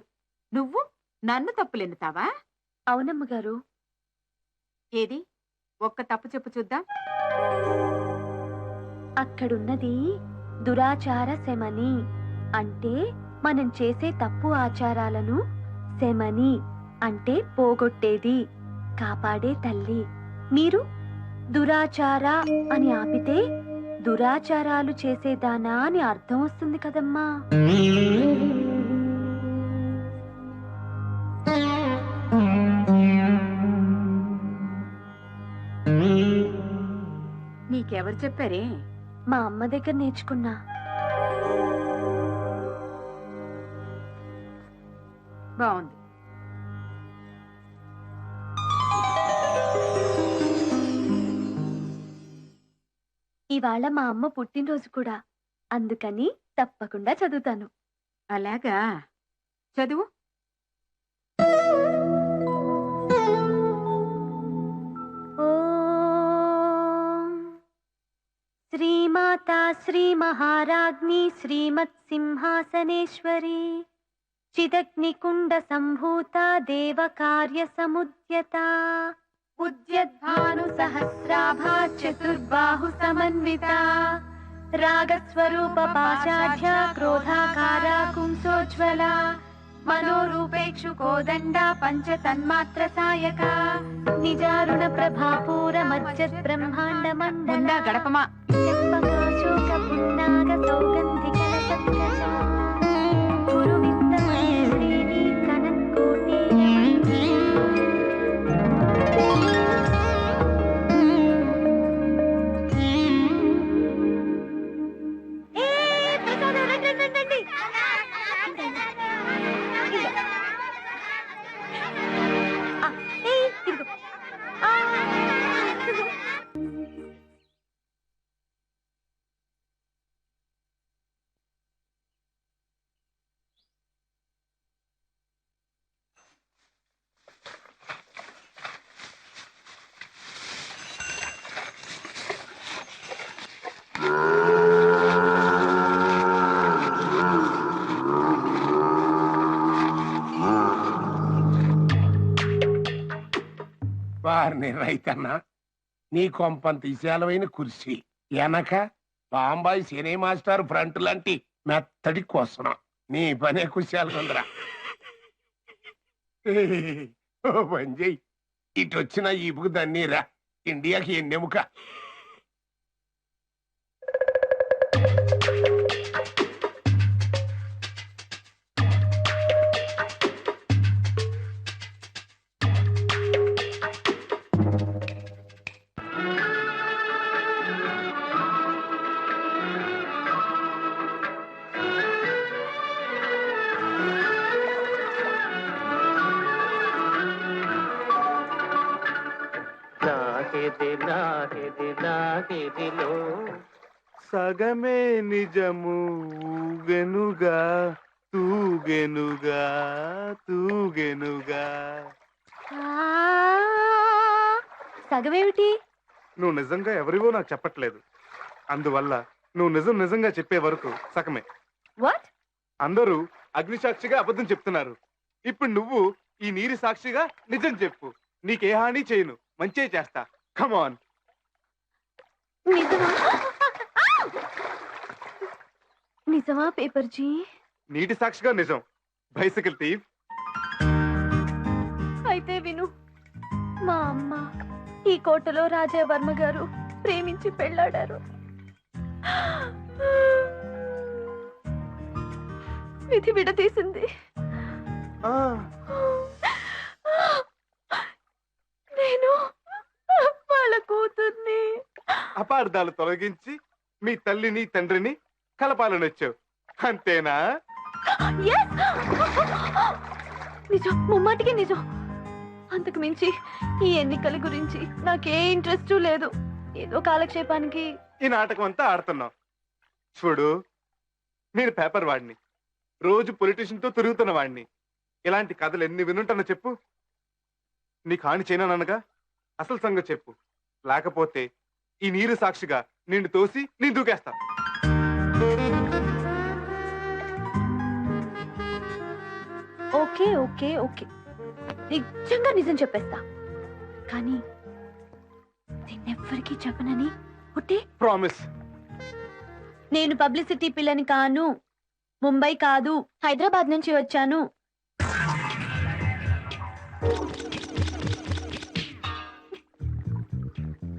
నువ్వు నన్ను తప్పులెన్నుతావా? అవునమ్మగారు. ఏది ఒక్క తప్పు చెప్పు చూద్దాం. అక్కడున్నది దురాచార శమని అంటే మనం చేసే తప్పు ఆచారాలను, శమని అంటే పోగొట్టేది, కాపాడే తల్లి. మీరు దురాచార అని ఆపితే దురాచారాలు చేసేదానా అని అర్థం వస్తుంది కదమ్మా. నీకెవరు చెప్పారే? మా అమ్మ దగ్గర నేర్చుకున్నా. బాగుంది. ఇవాళ మా అమ్మ పుట్టినరోజు కూడా, అందుకని తప్పకుండా చదువుతాను. అలాగా, చదువు. శ్రీమాతా శ్రీ మహారాజ్ఞి శ్రీమత్ సింహాసనేశ్వరి చిదగ్నికుండ సంభూత దేవ కార్య సముద్యత ఉద్యద్భాను సహస్రాభా చతుర్బాహు సమన్విత రాగస్వరూప పాషాఢ్య క్రోధాకార కుంసోజ్వల మనోరూపేక్షు కోదండ పంచ తన్మాత్ర సాయక నిజారుణ ప్రభాపూర మజ్జత్ బ్రహ్మాండ మండల గడపమా చెంపకాశోక పున్నాగ సౌగంధిక సంకష గురువింద శ్రీని కనత్కోటి వారిని రైతన్న, నీ కొంపంత విశాలమైన కుర్చీ వెనక బాంబాయి సినీ మాస్టర్ ఫ్రంట్ లాంటి మెత్తడి కోసన నీ పనే కుశాలుగా ఉందిరా. ఓ పని చెయ్యి, ఇటు వచ్చిన ఈపుకు దన్నీరా, ఇండియాకి ఎన్నెముక. సగమే నిజము ఊగెనుగా తూగెనుగా తూగెనుగా. సగమేమిటి? నువ్వు నిజంగా ఎవరివో నాకు చెప్పట్లేదు, అందువల్ల నువ్వు నిజంగా చెప్పే వరకు సగమే. వాట్? అందరూ అగ్నిసాక్షిగా అబద్ధం చెప్తున్నారు, ఇప్పుడు నువ్వు ఈ నీరి సాక్షిగా నిజం చెప్పు. నీకే హాని చేయను, మంచే చేస్తా. కమాన్. నిజమా పేపర్జీ? నీటి సాక్షిగా నిజం. Bicycle thief. అయితే విను, మా అమ్మ ఈ కోటలో రాజావర్మ గారు ప్రేమించి పెళ్ళాడారు. విధి విడతీసింది. నేను వాళ్ళ కూతుర్ని. అపార్థాలు తొలగించి మీ తల్లిని తండ్రిని కలపాలని వచ్చావు, అంతేనా? నిజం, ముమ్మాటికి నిజం. అంతకు మించి ఈ ఎన్నికల గురించి నాకే ఇంట్రెస్ట్ లేదు. ఏదో కాలక్షేపానికి ఈ నాటకం అంతా ఆడుతున్నాం. చూడు, నేను పేపర్ వాడిని, రోజు పొలిటీషియన్ తో తిరుగుతున్న వాడిని. ఇలాంటి కథలు ఎన్ని వినుంటానో చెప్పు. నీకు హాని చేయననగా అసలు సంగతి చెప్పు, లేకపోతే ఈ నీరు సాక్షిగా నిన్ను తోసి నేను దూకేస్తా. ఓకే ఓకే ఓకే, నిజంగా నిజం చెప్పేస్తా. కానీ నేనెవ్వరికీ చెప్పనని ఒట్టే ప్రామిస్. నేను పబ్లిసిటీ పిల్లని కాను. ముంబై కాదు, హైదరాబాద్ నుంచి వచ్చాను.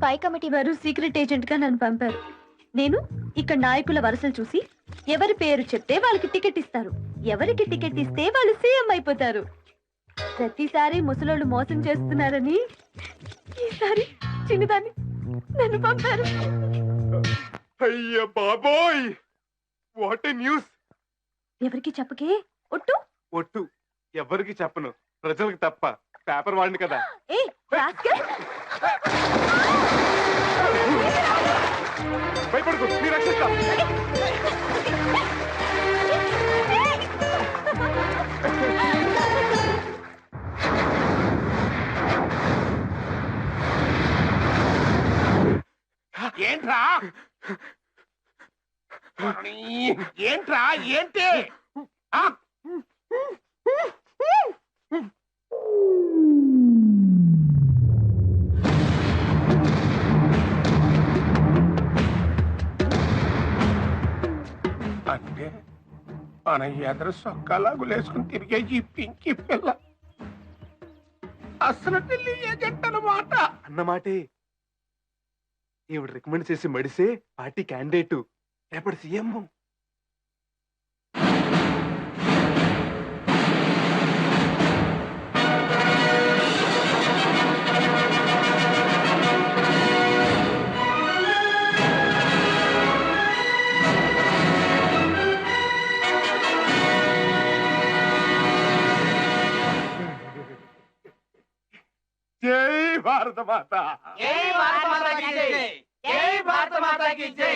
పై కమిటీ వారు సీక్రెట్ ఏజెంట్ గా నన్ను పంపారు. నేను ఇక్కడ నాయకుల వరుసలు చూసి ఎవరి పేరు చెప్తే వాళ్ళకి టికెట్ ఇస్తారు, ఎవరికి టికెట్ ఇస్తే వాళ్ళు సీఎం అయిపోతారు. ప్రతిసారి ముసలోళ్ళు మోసం చేస్తున్నారని ఈసారి చిన్నదాన్ని నన్ను పంపారు. అయ్య బాబోయ్, వాట్ ఏ న్యూస్. ఎవరికి చెప్పకే. ఒట్టు ఒట్టు ఎవరికి చెప్పను, ప్రజలకు తప్ప. పేపర్ వాడిని కదా. ఏ రాస్కెల్, భయపడకు, నీ రక్షిస్తా. ఏంట్రా ఏంట్రా ఏంటి? అంటే మన ఎదురు సొక్కలాగులేసుకుని తిరిగే ఈ పింకి పిల్ల అసలు ఢిల్లీ ఏజెంట్ అన్నమాట. అన్నమాటే. ఈవిడ రికమెండ్ చేసి మడిసే పార్టీ క్యాండిడేట్, రేపటి సీఎం. జై భారత మాత. జై భారత మాతాకి జై. జై భారత మాతాకి జై.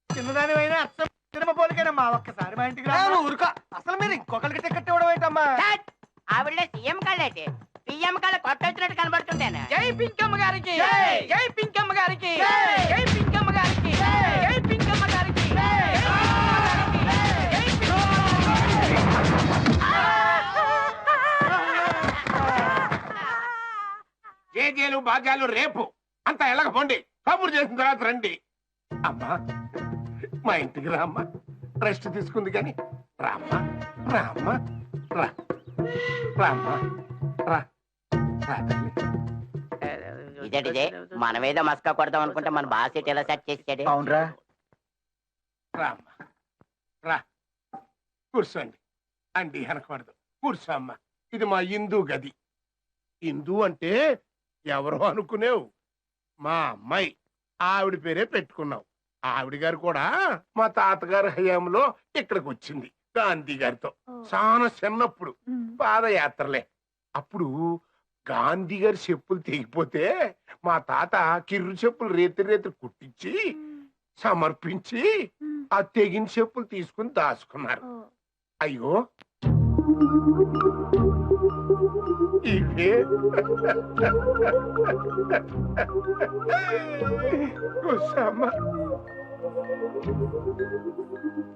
చిన్నదానివైనా అచ్చం సినిమ పోలికేనమ్మా. ఒక్కసారి మా ఇంటికి రా. ఊరుకో. అసలు మీరు ఇంకొకరికి టికెట్ ఇవ్వడం ఏంటమ్మా? ఆవిడ సీఎం కాళ్ళేటి పిఎం కాళ్ళ కొత్త వచ్చినట్టు కనబడుతుంటాను. జై పింకమ్మ గారికి. జై పింకమ్మ గారికి. జై పింకమ్మ గారికి. జై పింకమ్మ గారికి. జేజేలు బాజాలు రేపు అంతా ఎలాగపోండి. కబురు చేసిన తర్వాత రండి. అమ్మా మా ఇంటికి రామ్మా. రెస్ట్ తీసుకుంది కానీ రామ్మా. రామ్మా రా. రామ్మా రా. రా తల్లి. ఇదే మనమేదో మస్కా కొడదాం అనుకుంటే మన బాస్ సీట్ ఎలా సెట్ చేసాడు. అవునరా. రామ్మా రా. కూర్చోండి. అండి అనకూడదు. కూర్చో అమ్మా. ఇది మా హిందూ గది. హిందూ అంటే ఎవరో అనుకునేవు, మా అమ్మాయి. ఆవిడ పేరే పెట్టుకున్నావు. ఆవిడ గారు కూడా మా తాతగారి హయాంలో ఇక్కడికి వచ్చింది గాంధీ గారితో. చాలా చిన్నప్పుడు పాదయాత్రలే. అప్పుడు గాంధీ గారి చెప్పులు తెగిపోతే మా తాత కిర్రు చెప్పులు రేతి రేతి కుట్టించి సమర్పించి ఆ తెగిన చెప్పులు తీసుకుని దాచుకున్నారు. అయ్యో ఇవే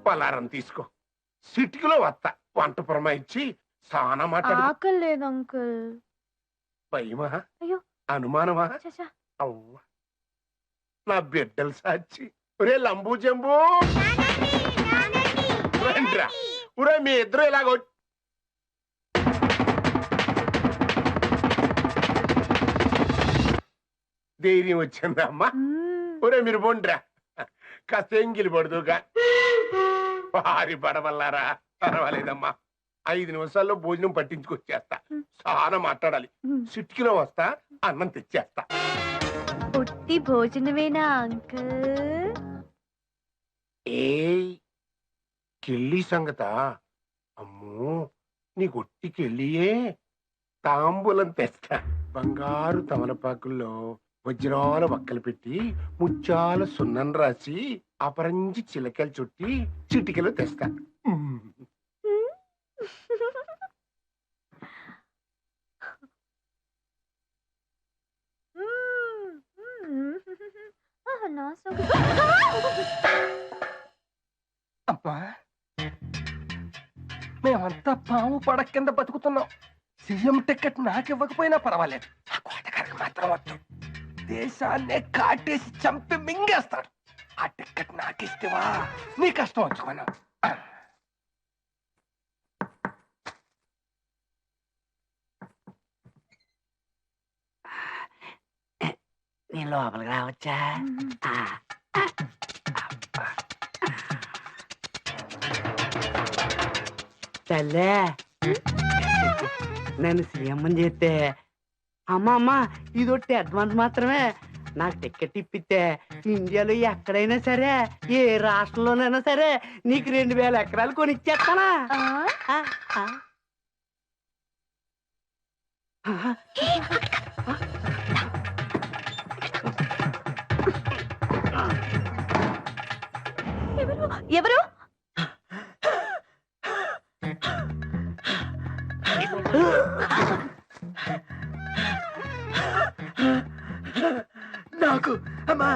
పలారం తీసుకో. సిటికిలో వస్తా. వంట పురమాయించి సానా మాట్లాడు. ఆకలి లేదు అంకుల్. భయమా? అయ్యో అనుమానమా? అవ్వ నా బిడ్డలు సాచి. ఒరే లంబూ జంబూ రండిరా. ఒరే మీ ఇద్దరు ఇలాగ ధైర్యం వచ్చిందా అమ్మా? ఒరే మీరు బొండ్రా. కాస్త ఎంగిలి పడుదుగా. భారీ పడవల్లారా. పర్వాలేదమ్మా. 5 నిమిషాల్లో భోజనం పట్టించుకొచ్చేస్తా. చాలా మాట్లాడాలి. సిట్కిలో వస్తా. అన్నం తెచ్చేస్తా. పుట్టి భోజనమేనా అంకుల్? ఏ కెళ్ళి సంగత? అమ్మో నీ గొట్టి కెళ్ళియే. తాంబూలం తెస్తా. బంగారు తమలపాకుల్లో వజ్రాల వక్కలు పెట్టి ముత్యాల సున్నం రాసి అపరంజి చిలకలు చుట్టి చిటికలు తెస్తా. అబ్బా, మేమంతా పాము పడ కింద బతుకుతున్నాం. సీఎం టికెట్ నాకు ఇవ్వకపోయినా పర్వాలేదు, ఆ కోటగారికి మాత్రం వద్దు. దేశాన్నే కాటేసి చంపి మింగేస్తాడు. ఆ టికెట్ నాకు ఇస్తేవా నీ కష్టం వచ్చుకోను. నేను లోపలికి రావచ్చా? తల్లే, నన్ను సీఎం అని చేస్తే అమ్మ ఇదొట్టి అడ్వాన్స్ మాత్రమే. నాకు టికెట్ ఇప్పితే ఇండియాలో ఎక్కడైనా సరే, ఏ రాష్ట్రంలోనైనా సరే నీకు 2000 ఎకరాలు కొనిచ్చేస్తానా? ఎవరు? నాకు అమ్మా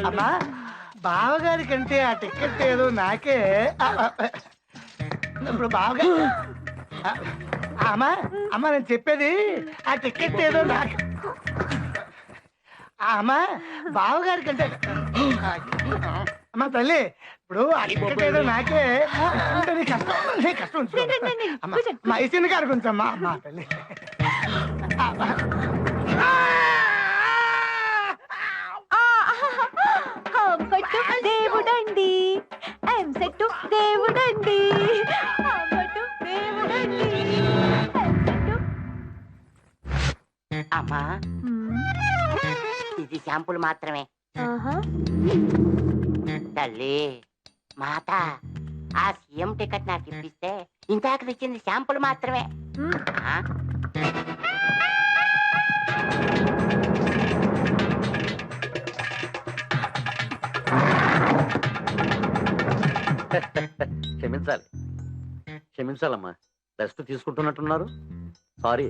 అమ్మా, బావగారి కంటే ఆ టికెట్ ఏదో నాకే. ఇప్పుడు బావగారు అమ్మా అమ్మా నేను చెప్పేది ఆ టికెట్ ఏదో నాకు. అమ్మా బావగారి కంటే అమ్మా తల్లి, ఇప్పుడు ఆ టికెట్ ఏదో నాకే అంటే నీ కష్టం అమ్మా ఇచ్చింది గారు కొంచెం అమ్మా. అమ్మా తల్లి, దేవుడండి, ఎంసెట్టు దేవుడండి, దేవుడండి. అమ్మా, ఇది శాంపుల్ మాత్రమే. తల్లి మాత, ఆ సీఎం టికెట్ నాకు ఇప్పిస్తే ఇంతాక ఇచ్చింది శాంపుల్ మాత్రమే. క్షమించాలి, క్షమించాలమ్మా. రెస్ట్ తీసుకుంటున్నట్టున్నారు. సారీ.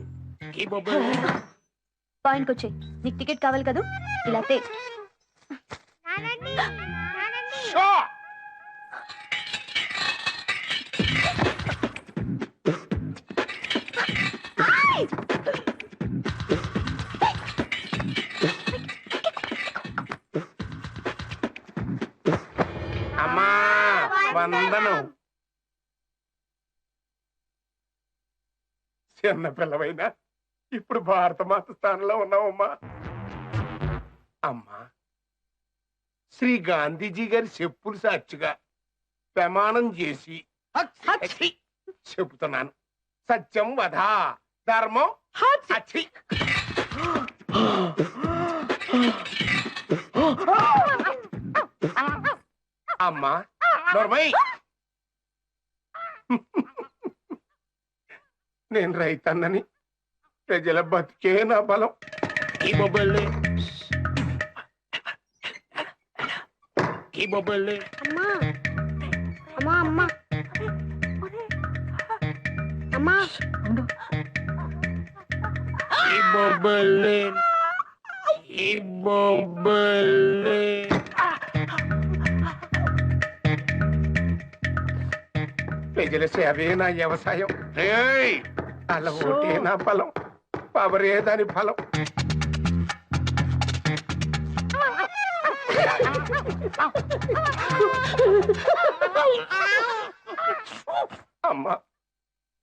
పాయింట్కి వచ్చాయి. నీకు టికెట్ కావాలి కదా, ఇలా తే. అమ్మా వందనం. చిన్న పిల్లవైనా ఇప్పుడు భారతమాత స్థానంలో ఉన్నావమ్మా. అమ్మా, శ్రీ గాంధీజీ గారి చెప్పులు సాక్షిగా ప్రమాణం చేసి చెబుతున్నాను, సత్యం వధ, ధర్మం అచ్చి. అమ్మా నోర్మై, నేను రైతన్నని, ప్రజల బతికే నా బలం. ఈ బొబ్బల్ని ఈ బొబ్బల్ని అమ్మా అమ్మా అమ్మా అమ్మా ఈ బొబ్బల్ని ఈ బొబ్బల్ని ప్రజల సేవే నా వ్యవసాయం. అలా ఓటే నా బలం, పవరే దాని ఫలం. అమ్మా,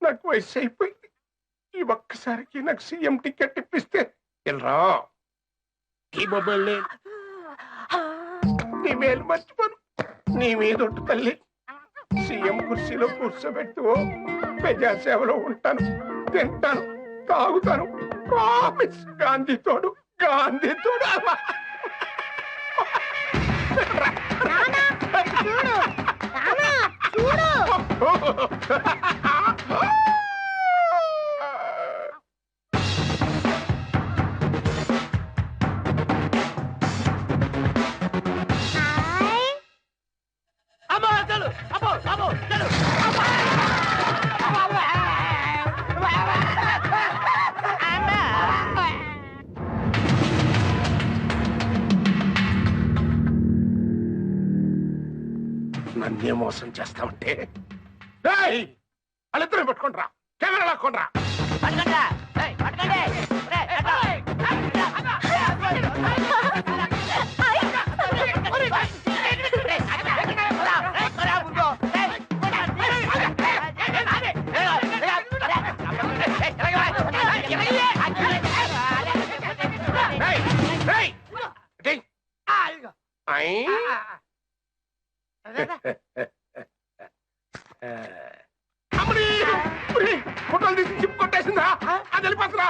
నాకు వయసు అయిపోయింది. ఈ ఒక్కసారికి నాకు సీఎం టికెట్ ఇప్పిస్తే వెళ్ళరా. ఈ బొబ్బల్ని నీ మేలు మర్చిపోను. నీ మీదొట్టు తల్లి, సీఎం కుర్చీలో కూర్చోబెట్టు. ప్రజాసేవలో ఉంటాను, తింటాను, తాగుతాను. ప్రామిస్. గాంధీ తోడు, గాంధీ తోడు. నన్నే మోసం చేస్తామంటే వాళ్ళిద్దరూ పట్టుకుంటారా, కెమెరా లాక్కుంటారా. ఫోటోలు తీసి చిప్ కొట్టేసిందా? అది వెళ్ళిపోతున్నా.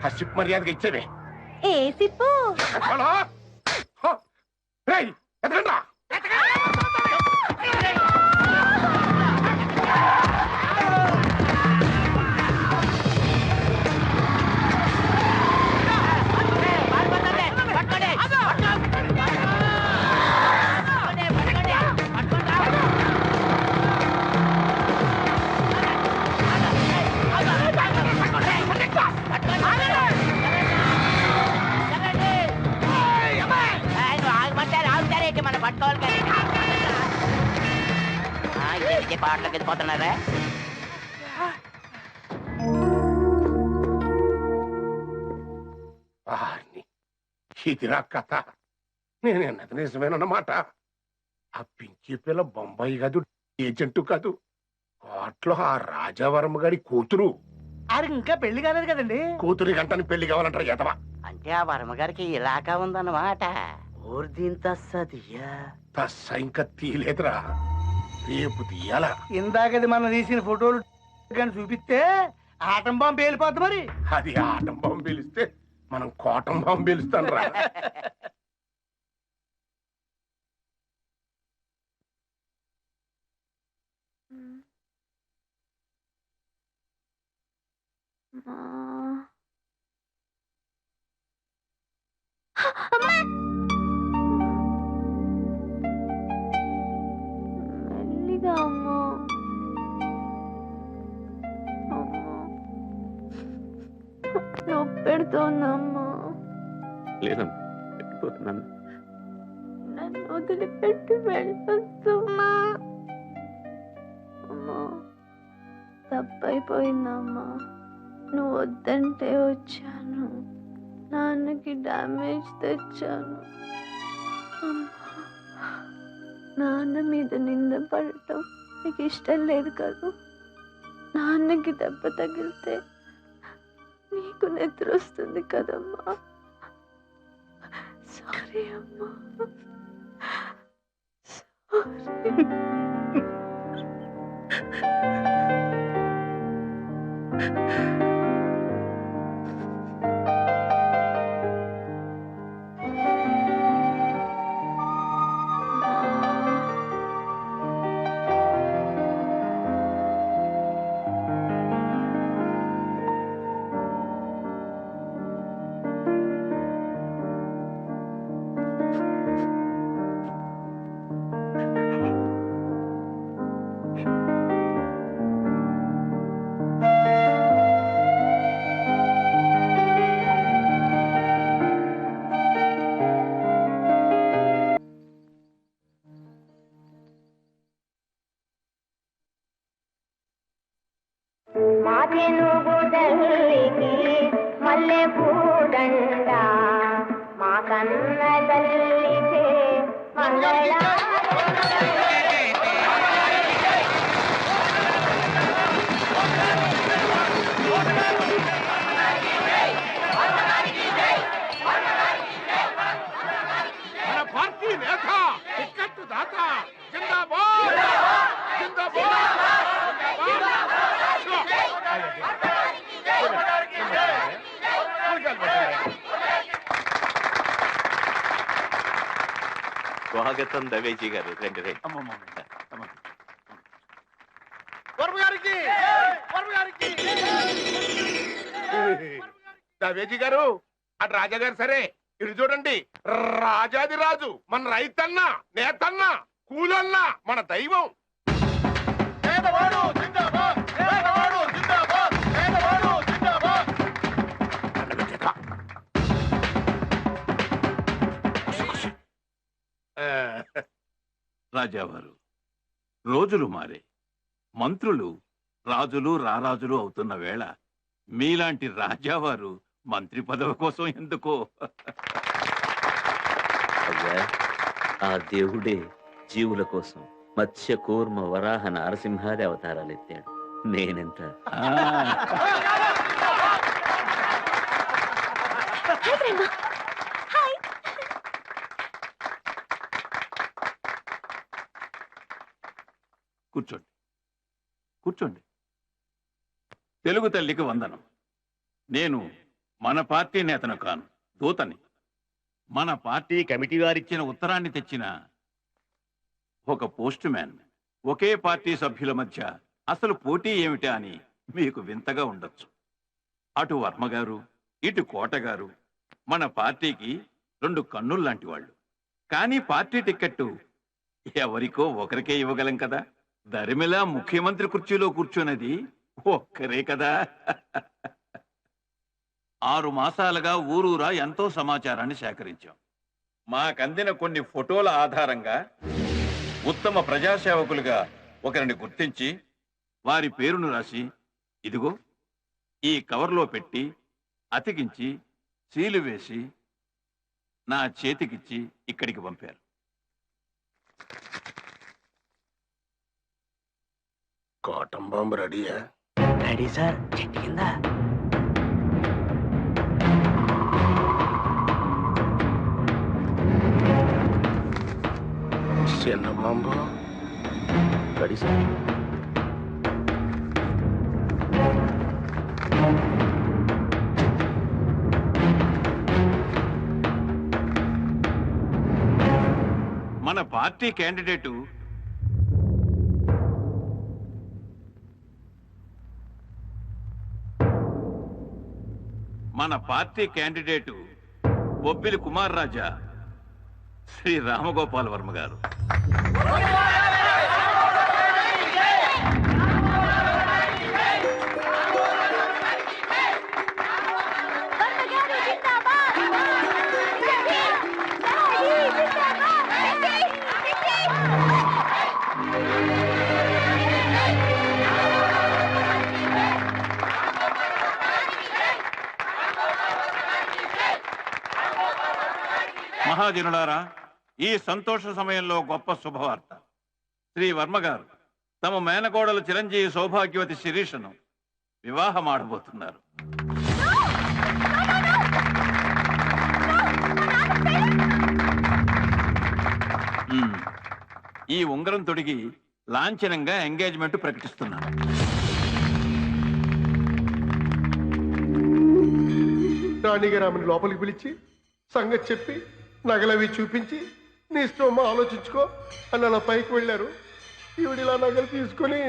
ఆ చిప్ మర్యాదగా ఇచ్చేవే. ఏ సిప్పు ఎదగండ్రా. పాటలోకి వెళ్ళిపోతున్నారా? ఇదిరా కథ. నేనన్నది నిజమేనన్నమాట. ఆ పింకీ పిల్ల బొంబాయి కాదు, ఏజెంటు కాదు, కోట్లో ఆ రాజావర్మ గారి కూతురు. ఇంకా పెళ్లి కాలేదు కదండి. కూతురి గంటని పెళ్లి కావాలంటారు ఎదవా. అంటే ఆ వర్మగారికి ఇలాగా ఉందన్నమాట. తస్స ఇంకా తీలేదురా, రేపు తీయాల. ఇందాకది మనం తీసిన ఫోటోలు కానీ చూపిస్తే ఆటం బాంబు పేలిపోద్ది. మరి అది ఆటం బాంబు పేలిస్తే మనం కోటం బాంబు పేలుస్తాం రా. మెల్లిగా అమ్మా. నొప్పి పెడుతోందమ్మా. లేదమ్మా, నన్ను వదిలిపెట్టి వెళ్ళొద్దు అమ్మా. తప్పైపోయిందమ్మా. నువ్వు వద్దంటే వచ్చాను. నాన్నకి డ్యామేజ్ తెచ్చాను. నాన్న మీద నింద పడటం నీకు ఇష్టం లేదు కదా. నాన్నకి దెబ్బ తగిలితే నీకు నిద్ర వస్తుంది కదమ్మా. సారీ అమ్మా, సారీ. మాకెనుగుదల్లికి మల్లె పూదండ మా కన్న తల్లికే మంగళ దాత టికెట్ దాత జిందాబాద్ స్వాగతం దవేజీ గారు. రండి రండి. దవేజీ గారు అటు రాజా గారు సరే ఇటు చూడండి. రాజాది రాజు మన రైతన్నా నేతన్నా కూలన్నా మన దైవం. పేదవాడు జిందాబాద్, పేదవాడు జిందాబాద్, పేదవాడు జిందాబాద్. రాజావారు, రోజులు మారే, మంత్రులు రాజులు రారాజులు అవుతున్న వేళ మీలాంటి రాజావారు మంత్రి పదవి కోసం ఎందుకో? అయ్యా, ఆ దేవుడే జీవుల కోసం మత్స్య కూర్మ వరాహ నారసింహాది అవతారాలు ఎత్తాడు. నేనెంత కూర్చోండి కూర్చోండి. తెలుగు తల్లికి వందనం. నేను మన పార్టీ నేతను కాను, దూతని. మన పార్టీ కమిటీ వారిచ్చిన ఉత్తరాన్ని తెచ్చిన ఒక పోస్ట్ మ్యాన్. ఒకే పార్టీ సభ్యుల మధ్య అసలు పోటీ ఏమిటా అని మీకు వింతగా ఉండొచ్చు. అటు వర్మగారు, ఇటు కోటగారు మన పార్టీకి రెండు కన్నుల్లాంటి వాళ్ళు. కానీ పార్టీ టిక్కెట్టు ఎవరికో ఒకరికే ఇవ్వగలం కదా. దరిమిలా ముఖ్యమంత్రి కుర్చీలో కూర్చున్నది ఒక్కరే కదా. 6 మాసాలుగా ఊరూరా ఎంతో సమాచారాన్ని సేకరించాం. మాకందిన కొన్ని ఫోటోల ఆధారంగా ఉత్తమ ప్రజాసేవకులుగా ఒకరిని గుర్తించి వారి పేరును రాసి ఇదిగో ఈ కవర్లో పెట్టి అతికించి సీలు వేసి నా చేతికిచ్చి ఇక్కడికి పంపారు. కాటన్ బాంబు రెడీయా? Ready sir. చెట్టు కింద చిన్న బాంబు రెడీ సార్. మన పార్టీ క్యాండిడేటు బొబ్బిలి కుమార్ రాజా శ్రీ రామగోపాల్ వర్మ గారు. మహాజనులారా, ఈ సంతోష సమయంలో గొప్ప శుభవార్త. శ్రీ వర్మగారు తమ మేనకోడలు చిరంజీవి సౌభాగ్యవతి శిరీషను వివాహమాడబోతున్నారు. ఈ ఉంగరం తొడిగి లాంఛనంగా ఎంగేజ్మెంట్ ప్రకటిస్తున్నారు. రాణిగారామని లోపలికి పిలిచి సంగతి చెప్పి నగలవి చూపించి నీ ఇష్టమా ఆలోచించుకో అని అలా పైకి వెళ్ళారు. ఈవిడిలా నగలు తీసుకొని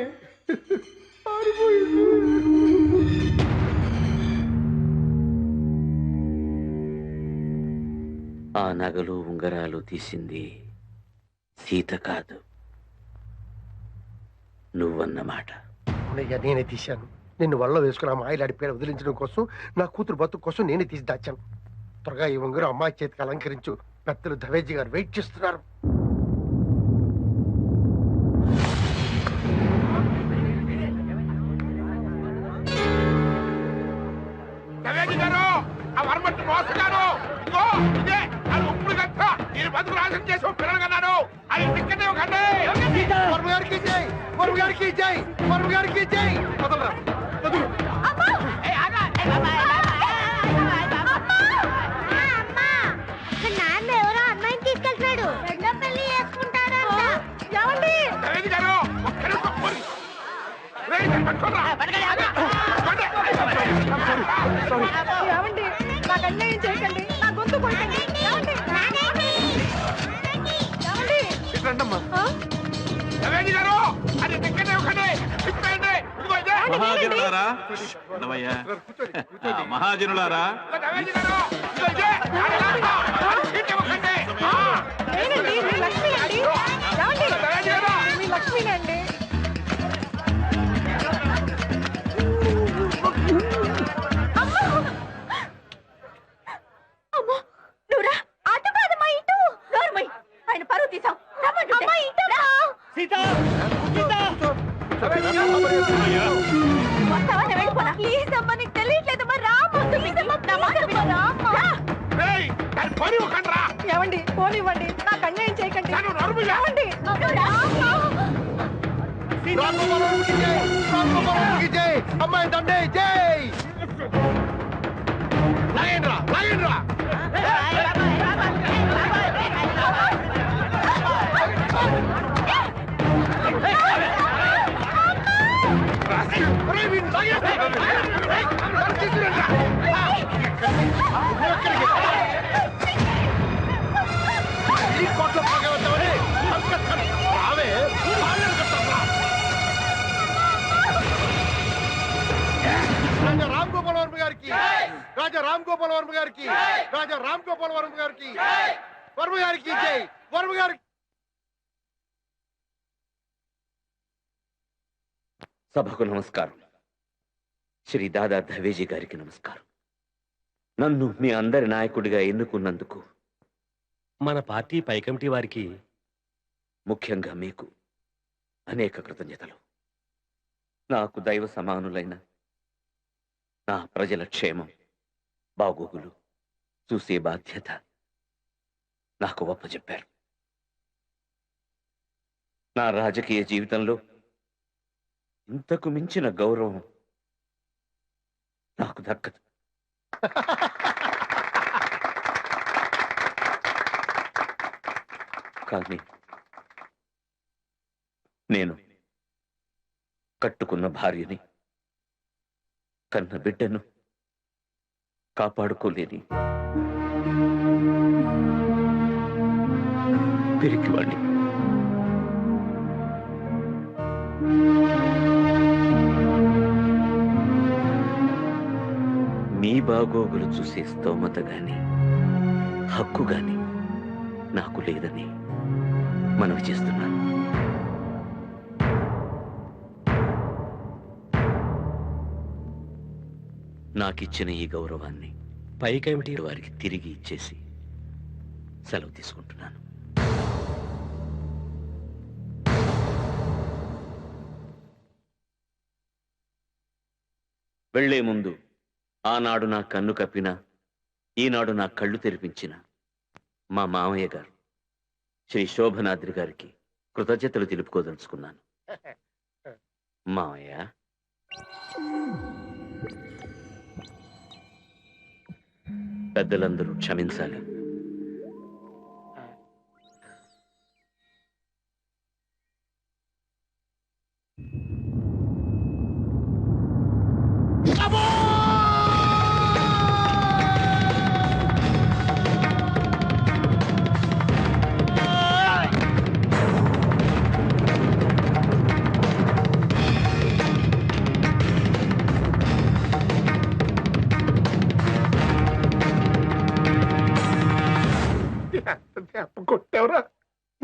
ఆ నగలు ఉంగరాలు తీసింది సీత కాదు, నువ్వన్నమాట. నేనే తీశాను. నిన్ను వల్ల వేసుకుని ఆ మాయలాడి పేరు వదిలించడం కోసం, నా కూతురు బతుకు కోసం నేనే తీసి దాచాను. త్వరగా ఈ ఉంగరం అమ్మాయి చేతికి అలంకరించు. పెద్దలు దవేజీ గారు వెయిట్ చేస్తున్నారు. దవేజీ గారు, ఆ వర్మట్టి మోసగారు, ఇదిగో ఇదే అది ఉప్పుడు కథ. నేను బతుకు నాశనం చేసి పిల్లలు కన్నాను. అది టికెట్ ఇవ్వకండి. వర్మ గారికి జై, వర్మ గారికి జై, వర్మ గారికి జై. వదలరా, వదులు. నాన్న ఎవరో అమ్మాయిని తీసుకెళ్తున్నాడు. రెండో ఏమండి నాకు అన్యాయం చేయకండి, నా గొంతు కొట్టండి. ఏమండి? ఏమండి? రండమ్మా. రవేణి గారు, అది టికెట్ ఇవ్వకండి. ఇప్పండి. ఇదిగో ఇదే. మహాజనులారా ఉండవయ్యా. మహాజనులారా రవేణి గారు, ఇదిగో ఇదే. టికెట్ ఇవ్వకండి. నేనండి, మీ లక్ష్మి అండి. ఏమండి? మీ లక్ష్మినండి. అమ్మో నువ్వురా, అటు కాదమ్మా ఇటు. నోర్మయ్, ఆయన పరువు తీసావు. అమ్మా ఇటు రా. వస్తావా? నేను వెళ్ళిపోనా? ప్లీజ్ అమ్మా, నీకు తెలియట్లేదమ్మా. రామ్మా, ప్లీజ్ అమ్మా, నా మాట విను. రామ్మా. ఏమండి పోనివ్వండి, నాకు అన్యాయం చేయకండి. ఏమండి? అమ్మాయి తండ్రి జై. లాగేండ్రా, లాగేండ్రా. కోట్ల భాగవతమని రావే. రాజా రామ్ గోపాల్ వర్మ గారికి, రాజా రామ్ గోపాల్ వర్మ గారికి, రాజా రామ్ గోపాల్ వర్మ గారికి, వర్మ గారికి జై. వర్మ గారికి. సభకు నమస్కారం. శ్రీ దాదా ధవేజీ గారికి నమస్కారం. నన్ను మీ అందరి నాయకుడిగా ఎన్నుకున్నందుకు మన పార్టీ పై కమిటీ వారికి, ముఖ్యంగా మీకు అనేక కృతజ్ఞతలు. నాకు దైవ సమానులైన నా ప్రజల క్షేమం బాగోగులు చూసే బాధ్యత నాకు ఒప్పచెప్పారు. నా రాజకీయ జీవితంలో ఇంతకు మించిన గౌరవం నాకు దక్కదు. కానీ నేను కట్టుకున్న భార్యని, కన్న బిడ్డను కాపాడుకోలేని పిరికివాణ్ణి. మీ బాగోగులు చూసే స్తోమత గాని హక్కు గాని నాకు లేదని మనవి చేస్తున్నాను. నాకిచ్చిన ఈ గౌరవాన్ని పై కమిటీ వారికి తిరిగి ఇచ్చేసి సెలవు తీసుకుంటున్నాను. వెళ్లే ముందు ఆనాడు నా కన్ను కప్పిన, ఈనాడు నా కళ్ళు తెరిపించిన మా మామయ్య గారు శ్రీ శోభనాద్రి గారికి కృతజ్ఞతలు తెలుపుకోదలుచుకున్నాను. మామయ్య, పెద్దలందరూ క్షమించాలి. కొట్టేవరా,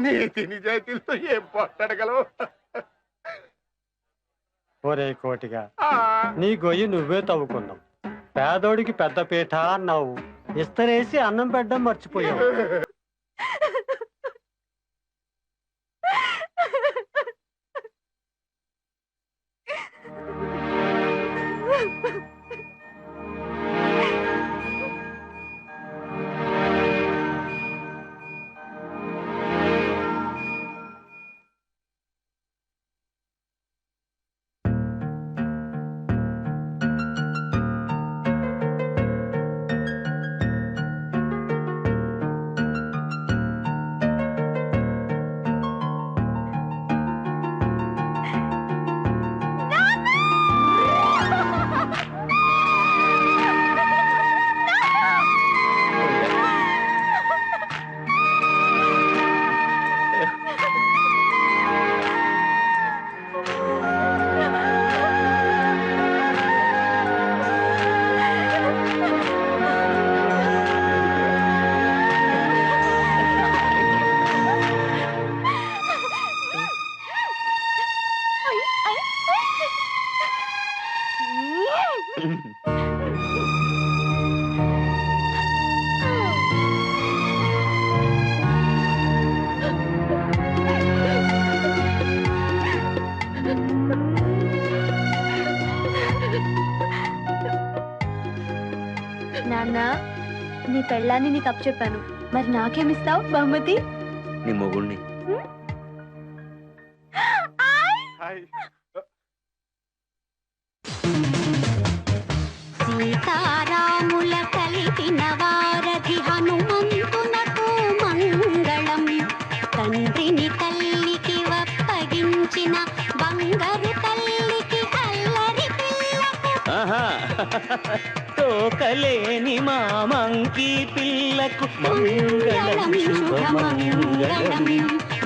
నీతి నిజాయితీలతో ఏం పోట్లాడగలవు? ఒరే కోటిగా, నీ గొయ్యి నువ్వే తవ్వుకున్నావు. పేదోడికి పెద్ద పీఠ అన్నావు, ఇస్తరేసి అన్నం పెట్టడం మర్చిపోయావు. పెళ్ళాన్ని నీకు అప్పచెప్పాను. మరి నాకేమిస్తావు బహుమతి? నీ మొగుణ్ణి. సీతారాముల కలిపిన వారధి హనుమంతునకు మంగళం. తండ్రిని తల్లికి వప్పగించిన బంగారు తల్లికి అల్లరి పిల్లకు. తోకలేని మామంకి పిల్లకు మంగళం శుభమంగళం.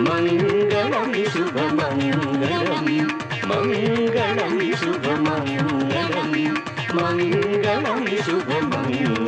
మంగళం శుభమంగళం. మంగళం శుభమంగళం. మంగళం శుభమంగళం.